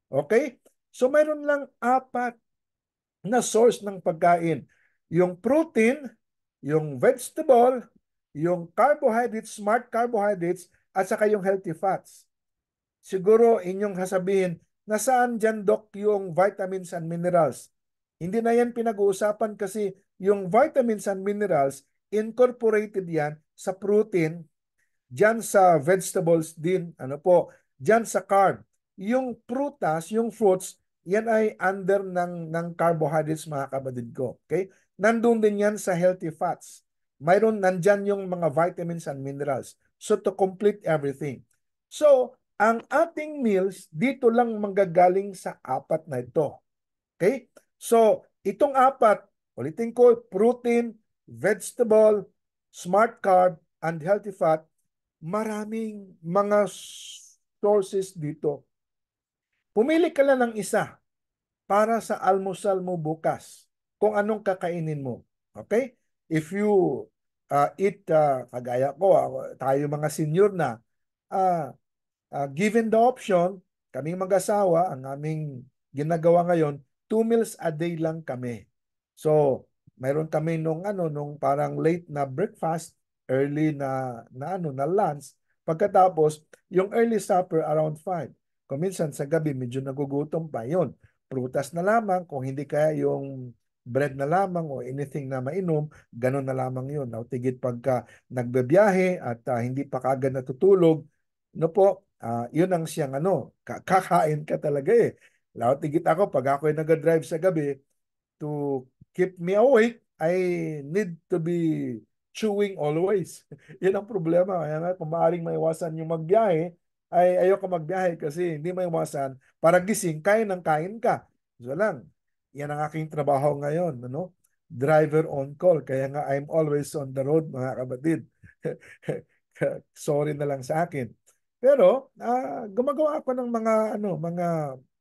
Okay? So mayroon lang 4 na source ng pagkain. Yung protein, yung vegetable, yung carbohydrates, smart carbohydrates, at saka yung healthy fats. Siguro inyong sasabihin, nasaan dyan, Doc, yung vitamins and minerals? Hindi na yan pinag-uusapan kasi yung vitamins and minerals, incorporated yan sa protein, dyan sa vegetables din, dyan sa carb. Yung prutas, yung fruits, yan ay under ng carbohydrates, mga kapatid ko. Okay? Nandun din yan sa healthy fats. Nandyan yung mga vitamins and minerals. So to complete everything. So, ang ating meals, dito lang manggagaling sa 4 na ito. Okay? So, itong 4, ulitin ko, protein, vegetable, smart carb, and healthy fat, maraming mga sources dito. Pumili ka lang ng isa para sa almusal mo bukas kung anong kakainin mo. Okay? If you eat, kagaya ko, tayo mga senior na, given the option, kaming mag-asawa, ang aming ginagawa ngayon, 2 meals a day lang kami. So, mayroon kami nung parang late na breakfast, early na lunch. Pagkatapos, yung early supper around 5. Kung minsan sa gabi, medyo nagugutom pa yun. Prutas na lamang, kung hindi kaya yung bread na lamang o anything na mainom, ganun na lamang yun. Tigit pagka nagbebiyahe at hindi pa kagad natutulog, no po, yun ang siyang kakain ka talaga eh. Tigit ako, pag ako ay nag-drive sa gabi, to keep me awake, I need to be chewing always. Yan ang problema. Kaya nga, kung maaaring maiwasan yung magbiyahe, ay ayoko magbiyahe kasi hindi maiwasan. Para gising, kain ka. So lang, yan ang aking trabaho ngayon. Driver on call. Kaya nga, I'm always on the road, mga kapatid. Sorry na lang sa akin. Pero gumagawa ako ng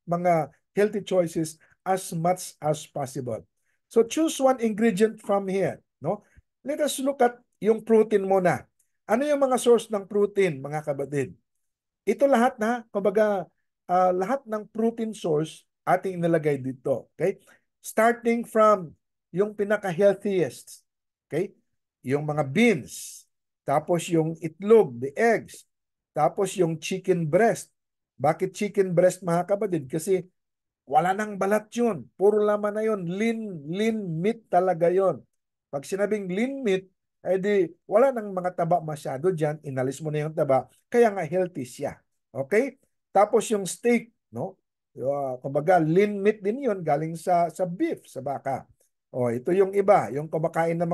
mga healthy choices as much as possible. So choose one ingredient from here, no? Let us look at yung protein muna. Ano yung mga source ng protein, mga kapatid? Ito lahat kumbaga, lahat ng protein source ating inilagay dito, okay? Starting from yung pinaka-healthiest, okay? Yung mga beans, tapos yung itlog, the eggs, tapos yung chicken breast. Bakit chicken breast, mga kapatid? Kasi wala nang balat yun. Puro laman na yun. Lean meat talaga yun. Pag sinabing lean meat, di wala nang mga taba masyado dyan. Inalis mo na yung taba. Kaya nga healthy siya. Okay? Tapos yung steak, no? Kumbaga, lean meat din yun galing sa beef, sa baka. Ito yung iba, yung kumakain ng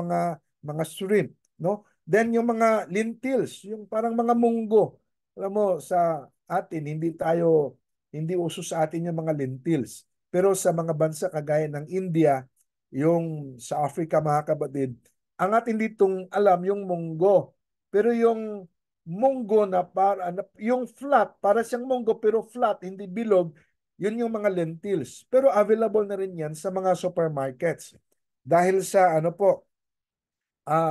mga shrimp, no? Then yung mga lentils, yung parang mga munggo. Alam mo, sa atin, hindi uso sa atin yung mga lentils. Pero sa mga bansa kagaya ng India, yung sa Africa, mga kapatid, ang atin ditong alam yung munggo. Pero yung munggo yung flat, para siyang munggo pero flat, hindi bilog, yun yung mga lentils. Pero available na rin yan sa mga supermarkets. Dahil sa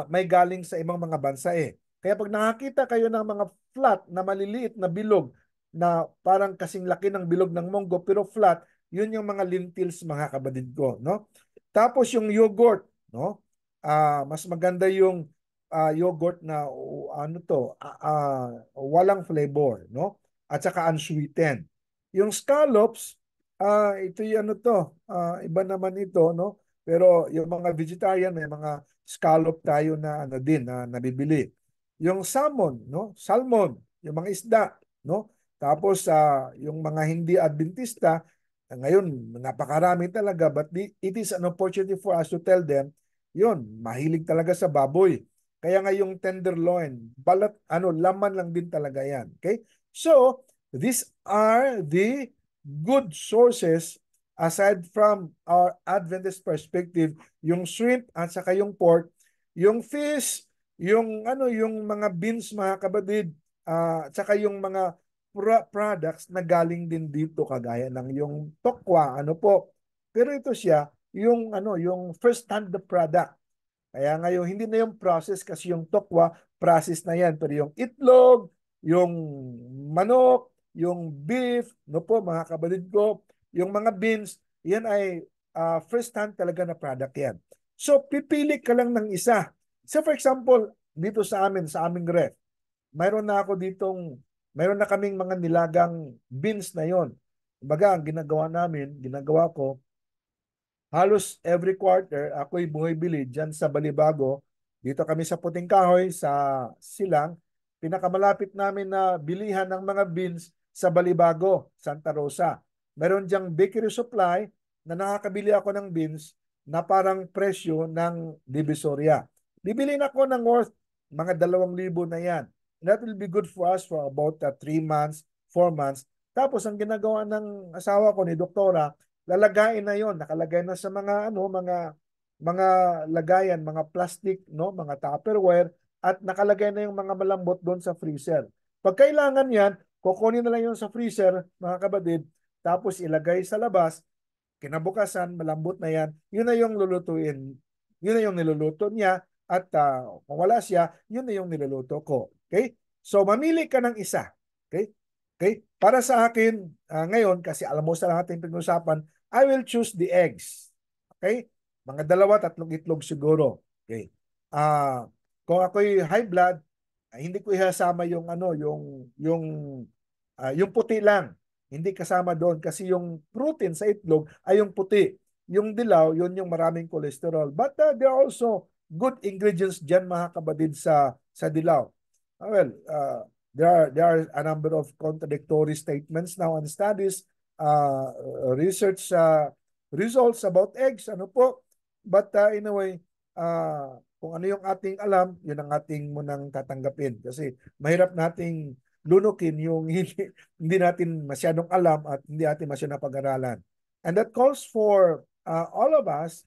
may galing sa ibang mga bansa eh. Kaya pag nakakita kayo ng mga flat na maliliit na bilog na parang kasing laki ng bilog ng monggo pero flat, yun yung mga lentils mga kabatid ko, no? Tapos yung yogurt, no? Mas maganda yung yogurt na walang flavor, no? At saka unsweetened. Yung scallops, ito yung iba naman ito, no? Pero yung mga vegetarian may mga scallop tayo na din na nabibili. Yung salmon, no? Salmon, yung mga isda, no? Tapos yung mga hindi Adventista, ngayon napakarami talaga but it is an opportunity for us to tell them, yun, mahilig talaga sa baboy. Kaya nga yung tenderloin, balat laman lang din talaga 'yan. Okay? So, these are the good sources aside from our Adventist perspective, yung shrimp at saka yung pork, yung fish, yung yung mga beans mga kabatid, at saka yung mga products na galing din dito kagaya ng yung tokwa, Pero ito siya yung yung first hand the product. Kaya ngayon hindi na yung process kasi yung tokwa process na yan, pero yung itlog, yung manok, yung beef, mga kabatid ko, yung mga beans, yan ay first hand talaga na product yan. So pipili ka lang ng isa. So for example, dito sa aming ref, mayroon na kaming mga nilagang beans na yon. Kumbaga, ang ginagawa ko, halos every quarter, ako'y bumibili dyan sa Balibago. Dito kami sa Puting Kahoy, sa Silang. Pinakamalapit namin na bilihan ng mga beans sa Balibago, Santa Rosa. Meron diyang bakery supply na nakakabili ako ng beans na parang presyo ng Divisoria. Bibili na ako ng worth mga 2,000 na yan. And that will be good for us for about 3 months, 4 months. Tapos ang ginagawa ng asawa ko ni Doktora, lalagayin na yon, nakalagay na sa mga mga lagayan, mga plastic, mga Tupperware, at nakalagay na yung mga malambot doon sa freezer. Pag kailangan yan, kukunin na lang yung sa freezer, mga kabatid, tapos ilagay sa labas, kinabukasan, malambot na yan, yun na yung lulutuin. Yun na yung niluluto niya, at kung wala siya, yun na yung niluluto ko. Okay? So, mamili ka ng isa. Okay? Okay? Para sa akin, ngayon, kasi alam mo sa lahat yung pinag-usapan, I will choose the eggs. Okay? Mga 2-3 itlog siguro. Okay? Kung ako'y high blood, hindi ko ihasama yung yung puti lang. Hindi kasama doon kasi yung protein sa itlog ay yung puti. Yung dilaw, yun yung maraming cholesterol. But there are also good ingredients dyan mga kabatid sa dilaw. Well, there are a number of contradictory statements now on studies, research results about eggs, But in a way, kung ano yung ating alam, yun ang ating munang tatanggapin. Kasi mahirap nating lunukin yung hindi natin masyadong alam at hindi natin masyadong napag-aralan. And that calls for all of us,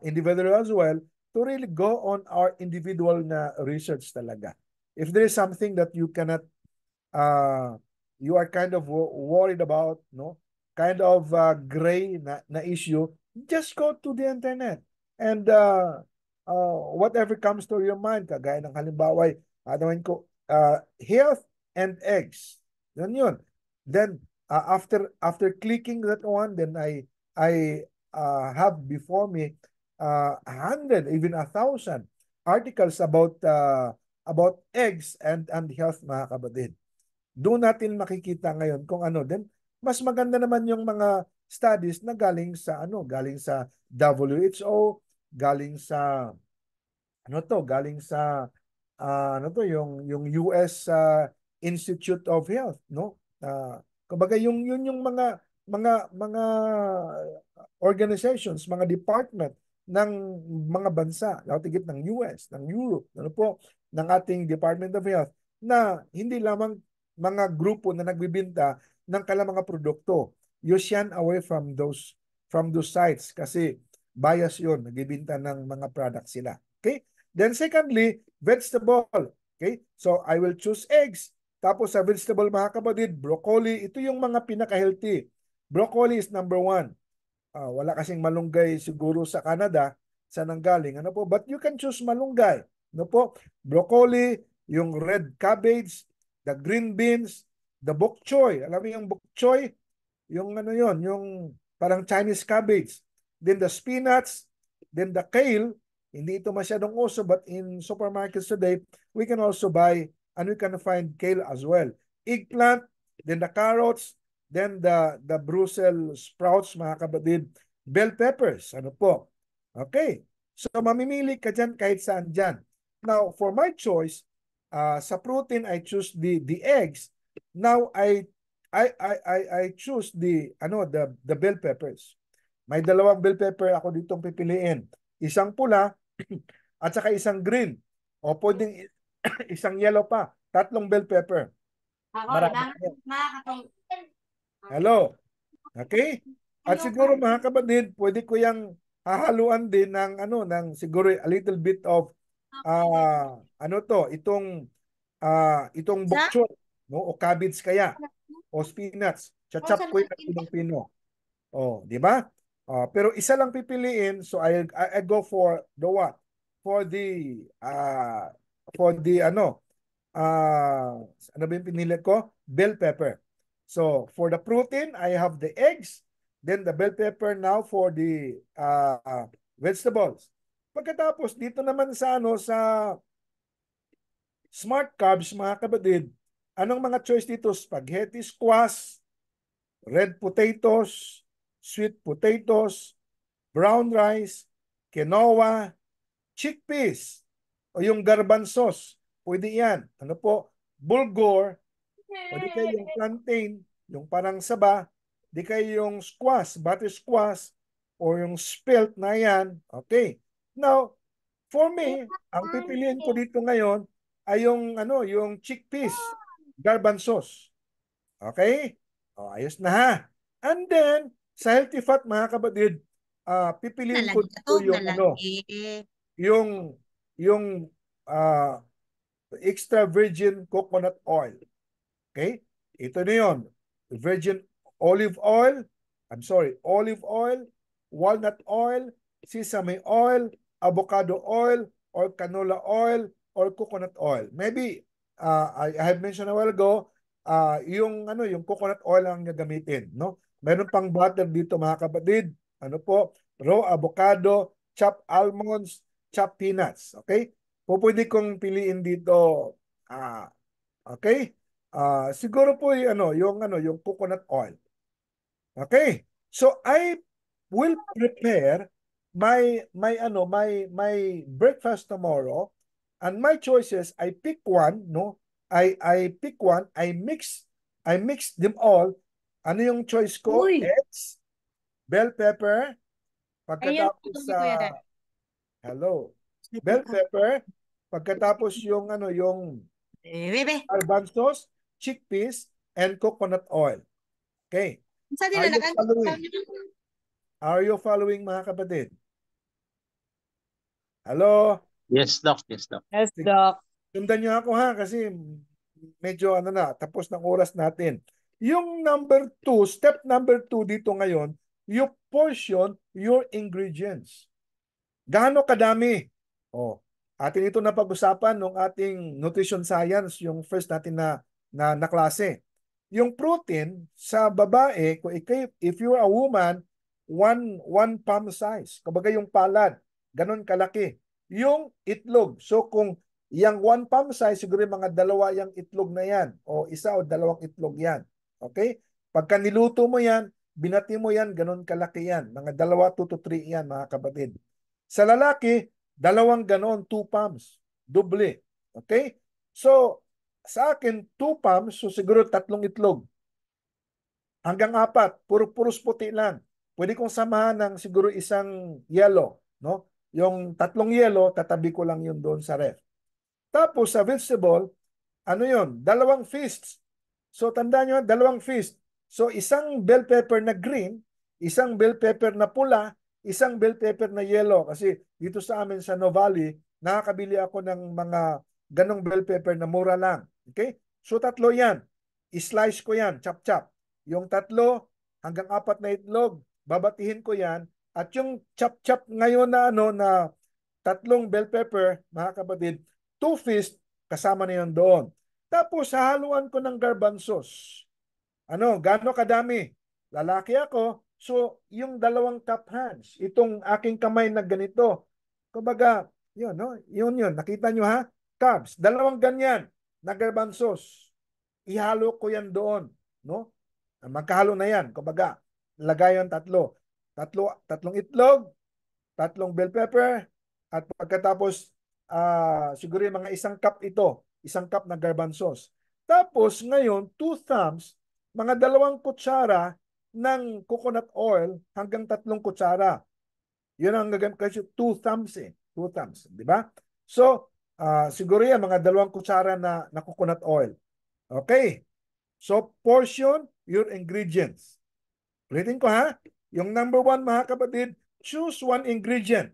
individual as well, to really go on our individual na research talaga. If there is something that you cannot, you are kind of worried about, kind of gray na issue, just go to the internet. And whatever comes to your mind, kagaya ng halimbawa, health and eggs. Yun. Then, after clicking that one, then I have before me 100, even 1,000 articles about eggs and health, mga kabatid. Doon natin makikita ngayon kung then mas maganda naman yung mga studies na galing sa WHO, galing sa yung US Institute of Health, kumbaga yung mga organizations, mga department ng mga bansa, tigit ng US, ng Europe, ng ating Department of Health, na hindi lamang mga grupo na nagbibinta ng kanilang mga produkto. You shun away from those sites kasi bias yun, nagbibinta ng mga products sila. Okay? Then secondly, vegetable. Okay? So I will choose eggs. Tapos sa vegetable, mga kabatid, broccoli, ito yung mga pinaka-healthy. Broccoli is number 1. Wala kasing malunggay siguro sa Canada, sa nanggaling. But you can choose malunggay. Broccoli, yung red cabbage, the green beans, the bok choy. Alam mo yung bok choy? Yung ano yon, yung parang Chinese cabbage. Then the spinach, then the kale. Hindi ito masyadong uso, but in supermarkets today, we can also buy and we can find kale as well. Eggplant, then the carrots, then the Brussels sprouts, mga kapatid, bell peppers. Ano po? Okay. So mamimili ka dyan kahit saan dyan. Now, for my choice, sa protein, I choose the eggs. Now, I choose the bell peppers. May dalawang bell pepper ako ditong pipiliin. Isang pula at saka isang green. O pwedeng isang yellow pa. Tatlong bell pepper. Marami. Hello. Okay? At siguro mga kapatid, pwede ko yang hahaluan din ng siguro a little bit of itong bok choy, no, o cabbage kaya o spinach. Chachap ko yung pinong-pino. Oh, di ba? Pero isa lang pipiliin, so I go for the what? For the ano ba yung pinili ko? Bell pepper. So, for the protein, I have the eggs, then the bell pepper now for the vegetables. Pagkatapos, dito naman sa smart carbs, mga kapatid, anong mga choice dito? Spaghetti squash, red potatoes, sweet potatoes, brown rice, quinoa, chickpeas, o yung garbanzos. Pwede yan. Ano po? Bulgur, o di kayo yung plantain, yung parang saba, di kayo yung squash, butter squash, or yung spelt na yan. Okay. Now, for me, ang pipiliin ko dito ngayon ay yung chickpeas, garbanzos. Okay? O, ayos na ha. And then, sa healthy fat, mga kapatid, pipiliin ko dito yung extra virgin coconut oil. Okay? Ito na yun. Virgin olive oil, olive oil, walnut oil, sesame oil, avocado oil, or canola oil, or coconut oil. Maybe, I have mentioned a while ago, yung coconut oil ang gagamitin, no? Meron pang butter dito, mga kapatid. Ano po? Raw avocado, chopped almonds, chopped peanuts. Okay? Pwede kong piliin dito, okay? Siguro po yung coconut oil. Okay? So I will prepare my breakfast tomorrow, and my choices, I pick one, no? I pick one, I mix them all. Ano yung choice ko?
Uy.
Eggs, bell pepper, pagkatapos
Ayun, Kuya Dan.
hello. Bell pepper, pagkatapos yung
Bebe.
garbanzos, chickpeas, and coconut oil. Okay.
Saan
Are
nila
you following? Are you following, mga kapatid? Hello?
Yes, Doc. Yes, Doc.
Yes, Doc.
Sundan niyo ako ha, kasi medyo tapos ng oras natin. Yung step number 2 dito ngayon, you portion your ingredients. Gaano kadami? Atin ito napag-usapan ng ating nutrition science, yung first natin na klase. Yung protein sa babae, if you're a woman, one palm size. Kumbaga yung palad, ganun kalaki. Yung itlog, so kung yung one palm size, siguro mga dalawa yung itlog na yan, o isa o dalawang itlog yan. Okay? Pagka niluto mo yan, binati mo yan, ganun kalaki yan. Mga 2 to 3 yan, mga kapatid. Sa lalaki, dalawang ganon, 2 palms. Doble. Okay? So, sa akin, 2 palms, so siguro 3 itlog. Hanggang 4, puros puti lang. Pwede kong samahan ng siguro isang yellow, no? Yung 3 yellow, tatabi ko lang yun doon sa ref. Tapos sa vegetable, ano yun? 2 fists. So tandaan nyo, 2 fist. So isang bell pepper na green, isang bell pepper na pula, isang bell pepper na yellow. Kasi dito sa amin sa Novali, nakakabili ako ng mga ganong bell pepper na mura lang. Okay? So 3 yan. I-slice ko yan, chop-chop. Yung 3 hanggang 4 na itlog, babatihin ko yan. At yung chop-chop ngayon na 3 bell pepper, mga kapatid, 2 fist, kasama na yun doon. Tapos hahaluan ko ng garbanzos. Gaano kadami? Lalaki ako, so yung 2 cup hands, itong aking kamay na ganito. Kumbaga, yun, no? Yun. Nakita nyo ha? Carbs, 2 ganyan na garbanzos. Ihalo ko yan doon, no? Magkahalo na yan. Kumbaga, lagay yung 3. Tatlong itlog, 3 bell pepper, at pagkatapos, siguro yung mga 1 cup ito, 1 cup na garbanzos. Tapos ngayon, 2 thumbs, mga 2 kutsara ng coconut oil hanggang 3 kutsara. Yun ang gagamit kasi 2 thumbs 2 thumbs, di ba? So, siguro yan mga 2 kutsara na coconut oil. Okay. So, portion your ingredients. Ulitin ko ha. Yung number 1, mga kapatid, choose 1 ingredient.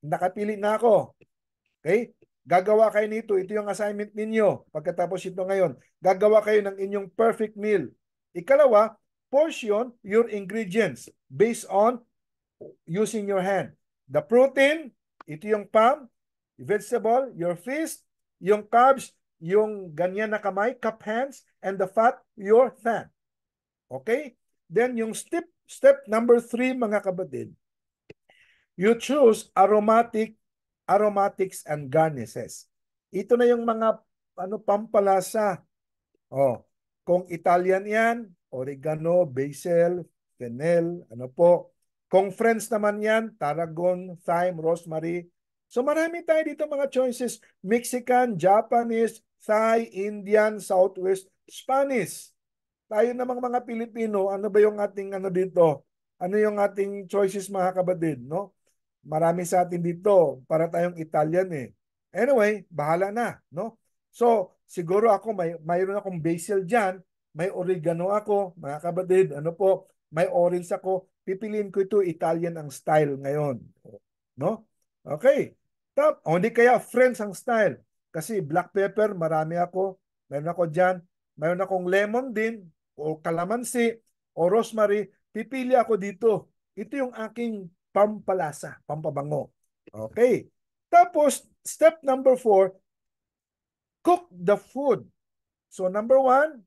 Nakapili na ako. Okay? Gagawa kayo nito. Ito yung assignment ninyo. Pagkatapos ito ngayon, gagawa kayo ng inyong perfect meal. Ikalawa, portion your ingredients based on using your hand. The protein, ito yung palm, vegetable, your fist, yung carbs, yung ganyan na kamay, cup hands, and the fat, your thumb. Okay? Then yung step number 3, mga kapatid, you choose aromatics and garnishes. Ito na yung mga pampalasa. Kung Italian yan, oregano, basil, fennel, Kung French naman yan, tarragon, thyme, rosemary. So marami tayo dito mga choices. Mexican, Japanese, Thai, Indian, Southwest, Spanish. Tayo namang mga Pilipino, ano ba yung ating dito? Ano yung ating choices, mga kapatid, no? Marami sa atin dito, para tayong Italian Anyway, bahala na, no? So, siguro ako mayroon akong basil diyan, may oregano ako, mga kapatid, may orange ako. Pipiliin ko ito Italian ang style ngayon, no? Okay. Hindi kaya French ang style. Kasi black pepper, marami ako. Meron ako diyan. Mayroon akong lemon din, o calamansi, o rosemary. Pipili ako dito. Ito yung aking pampalasa, pampabango. Okay. Tapos, step number 4, cook the food. So, number 1,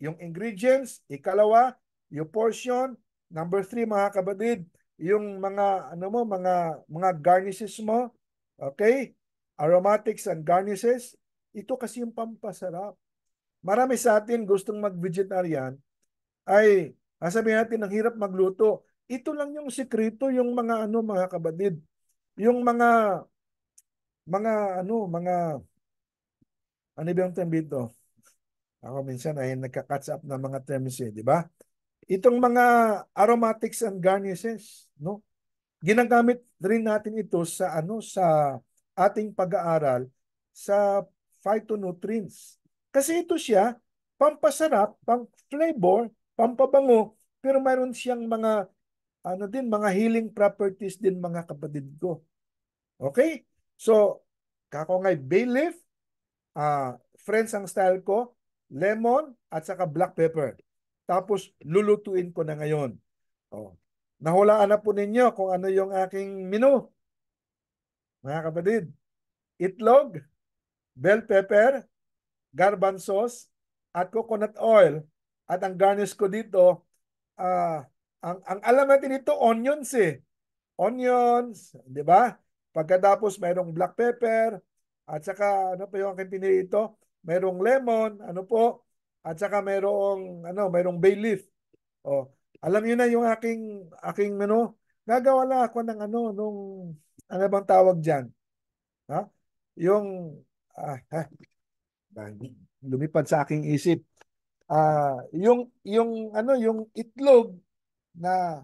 yung ingredients. Ikalawa, yung portion. Number 3, mga kapatid, yung mga mga garnishes mo. Okay? Aromatics and garnishes. Ito kasi yung pampasarap. Marami sa atin gustong mag-vegetarian ay sabihin natin ang hirap magluto. Ito lang yung sikreto, yung mga mga kapatid. Yung mga ano ba yung term dito? Ako minsan ay nagka-catch up ng mga terms di ba? Itong mga aromatics and garnishes, no? Ginagamit rin natin ito sa sa ating pag-aaral sa phytonutrients. Kasi ito siya pampasarap, pang-flavor, pampabango, pero mayroon siyang mga mga healing properties din, mga kapatid ko. Okay? So, kakongay bay leaf, French ang style ko, lemon at saka black pepper. Tapos lulutuin ko na ngayon. Nahulaan na po ninyo kung ano yung aking menu. Mga kapatid, itlog, bell pepper, garbanzos, at coconut oil. At ang garnish ko dito, ang alam natin dito, onions Onions, di ba? Pagkatapos mayroong black pepper, at saka pa yung aking pinili ito? Mayroong lemon, at saka mayroong bay leaf. Alam niyo na yung aking menu. Gagawa lang ako ng nung ano bang tawag diyan? Yung lumipad sa aking isip. Yung itlog na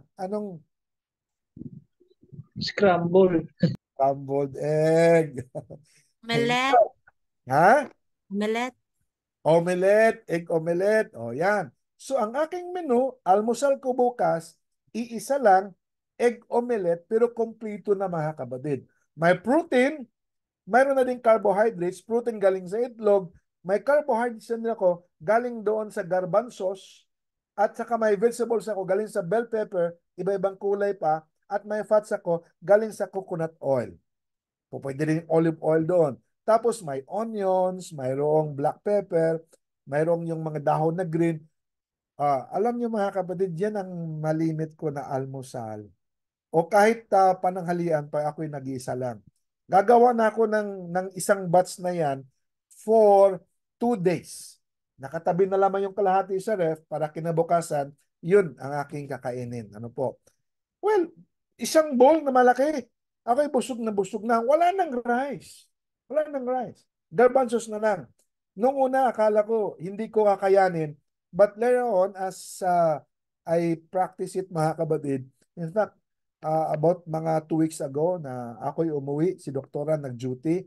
Scramble.
scrambled egg.
Omelette.
Ha?
Omelette.
Omelette, egg omelette. Yan. So, ang aking menu, almusal ko bukas, iisa lang, egg omelette, pero kompleto na, mga kapatid. May protein, mayroon na din carbohydrates, protein galing sa itlog, may carbohydrates na ako galing doon sa garbanzos, at saka may vegetables ako galing sa bell pepper, iba-ibang kulay pa, at may fats ako galing sa coconut oil. Pwede rin olive oil doon. Tapos may onions, mayroong black pepper, mayroong yung mga dahon na green. Alam niyo mga kapatid, yan ang malimit ko na almusal. O kahit pananghalian pa ako'y nag-iisa lang. Gagawa na ako ng isang batch na yan for 2 days. Nakatabi na lamang yung kalahati sa ref para kinabukasan, yun ang aking kakainin. Ano po? Well, isang bowl na malaki. Ako'y busog na busog na. Wala nang rice. Wala nang rice. Garbanzos na lang. Noong una, akala ko hindi ko kakayanin. But later on, as I practice it mga kabadid, in fact, about mga 2 weeks ago na ako'y umuwi, si doktora nag-duty,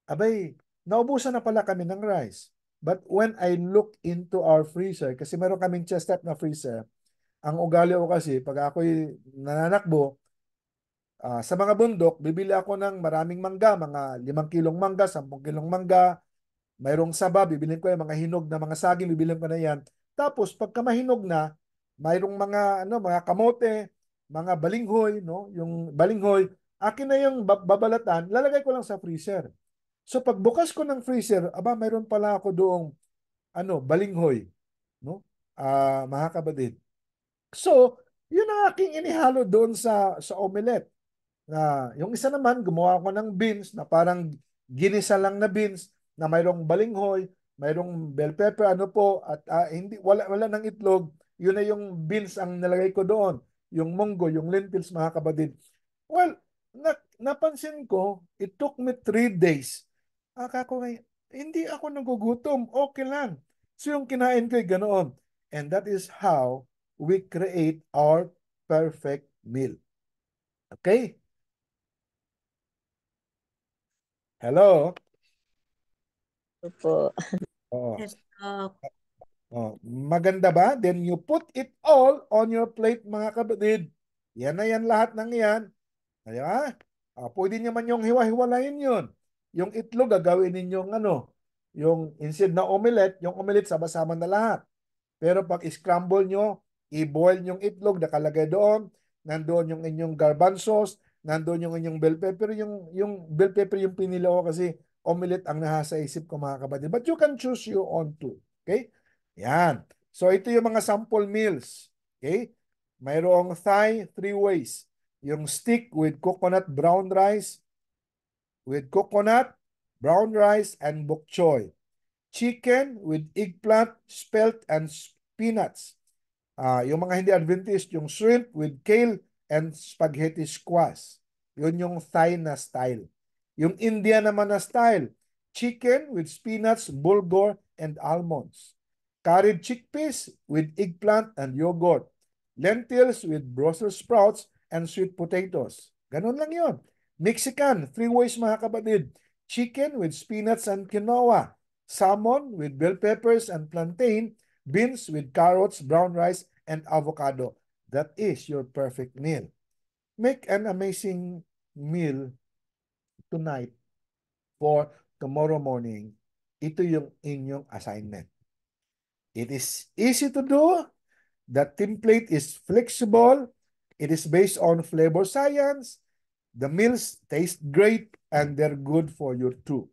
abay, naubusan na pala kami ng rice. But when I look into our freezer, kasi meron kaming chest type na freezer, ang ugali ko kasi, pag ako'y nananakbo, sa mga bundok, bibili ako ng maraming mangga, mga 5 kilong mangga, 10 kilong mangga, mayroong saba, bibilin ko yung mga hinog na mga saging, bibilin ko na yan. Tapos, pagka mahinog na, mayroong mga kamote, mga balinghoy, no? Yung balinghoy, akin na yung babalatan, lalagay ko lang sa freezer. So, pagbukas ko ng freezer, mayroon pala ako doong, balinghoy, no? Mga kabadid. So, yun ang aking inihalo doon sa omelette. Yung isa naman, gumawa ko ng beans na parang ginisa lang na beans na mayroong balinghoy, mayroong bell pepper, at hindi, wala ng itlog. Yun na yung beans ang nilagay ko doon. Yung munggo, yung lentils, mga kabadid. Well, napansin ko, it took me 3 days. Ako ngayon, hindi ako nagugutom. Okay lang. So yung kinain ko ay ganoon. And that is how we create our perfect meal. Okay? Hello?
Po.
Oo.
Yes, Doc.
Maganda ba? Then you put it all on your plate, mga kapatid. Yan na yan, lahat ng yan. Kaya, pwede naman yung hiwa-hiwalayin yun. Yung itlog, gagawin ninyong yung instead na omelette, yung omelette sama-sama na lahat. Pero pag scramble nyo, i-boil yung itlog, nakalagay doon, nandoon yung inyong garbanzos, nandoon yung inyong bell pepper, yung bell pepper yung pinili ko kasi omelette ang nasa isip ko mga kapatid. But you can choose your own too. Okay? Yan. So ito yung mga sample meals. Okay? Mayroong Thai 3 ways. Yung stick with coconut brown rice, and bok choy. Chicken with eggplant, spelt, and peanuts. Yung mga hindi Adventist, yung shrimp with kale and spaghetti squash. Yun yung Thai na style. Yung India naman na style, chicken with spinach, bulgur, and almonds. Curried chickpeas with eggplant and yogurt. Lentils with Brussels sprouts and sweet potatoes. Ganun lang yun. Mexican, 3 ways mga kapatid. Chicken with spinach and quinoa. Salmon with bell peppers and plantain. Beans with carrots, brown rice, and avocado. That is your perfect meal. Make an amazing meal tonight for tomorrow morning. Ito yung inyong assignment. It is easy to do. The template is flexible. It is based on flavor science. The meals taste great and they're good for you too.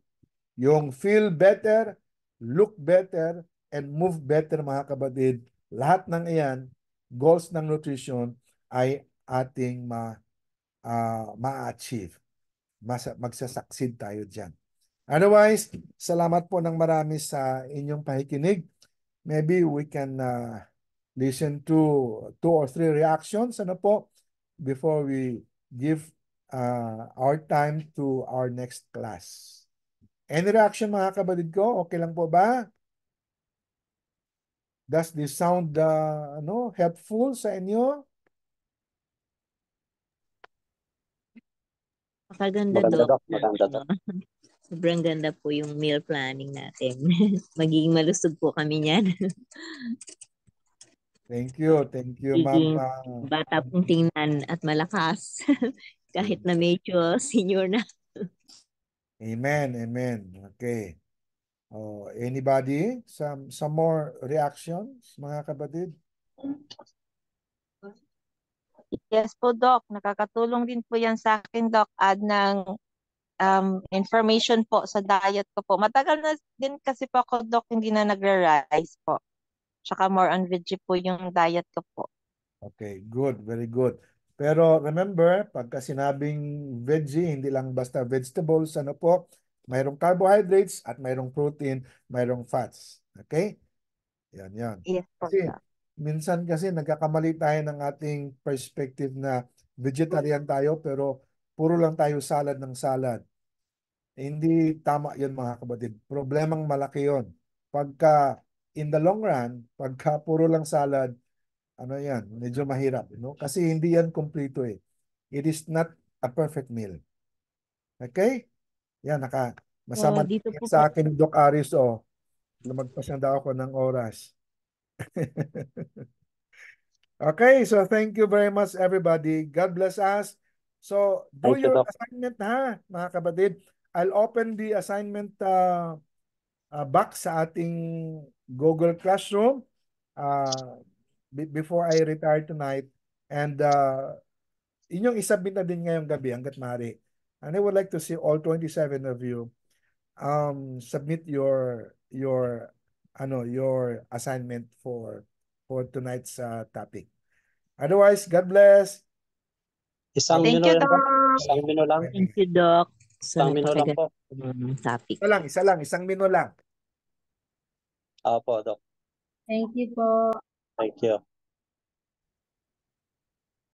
Yung feel better, look better, and move better mga kapatid. Lahat ng iyan, goals ng nutrition ay ating ma-achieve. Magsasucceed tayo dyan. Otherwise, salamat po ng marami sa inyong pakikinig. Maybe we can listen to 2 or 3 reactions before we give our time to our next class. Any reaction mga kapatid ko? Okay lang po ba? Does this sound helpful sa inyo?
Maganda,
Maganda,
Doc.
Doc. Maganda, Doc.
Sobrang ganda po yung meal planning natin. Magiging malusog po kami niyan.
Thank you. Thank you, ma'am.
Magiging bata pong tingnan at malakas. Kahit na medyo senior na.
Amen. Amen. Okay. Anybody? Some more reactions, mga kapatid?
Yes po, Doc. Nakakatulong din po yan sa akin, Doc. Add ng
information po sa diet ko po. Matagal na din kasi po ako, Doc, hindi na nagra-rice po. Tsaka more on veggie po yung diet ko po.
Okay, good, very good. Pero remember, pagka sinabing veggie, hindi lang basta vegetables, ano po, mayroong carbohydrates at mayroong protein, mayroong fats. Okay? Yan.
Yes po,
Kasi
Doc.
minsan kasi nagkakamali tayo ng ating perspective na vegetarian tayo pero puro lang tayo salad ng salad. Hindi tama yun mga kapatid. Problemang malaki yun. Pagka in the long run, pagka puro lang salad, ano yan, medyo mahirap, no? Kasi hindi yan kompleto eh. It is not a perfect meal. Okay? Yan, masama
dito po
sa akin ni Doc Aris, lumagpas na daw ako ng oras. Okay, so thank you very much everybody. God bless us. So do
Thank you,
your
Doc.
assignment ha, mga kapatid. I'll open the assignment box sa ating Google Classroom before I retire tonight. And inyong isubmit na din ngayong gabi hanggat maaari. And I would like to see all 27 of you submit your assignment for tonight's topic. Otherwise, God bless.
Isang
Thank
menu
you,
lang po.
Doc.
Isang menu lang.
Thank you, Doc.
Isang menu lang po.
Topic.
Isa lang, isang menu lang.
Opo, Doc.
Thank you po.
Thank you.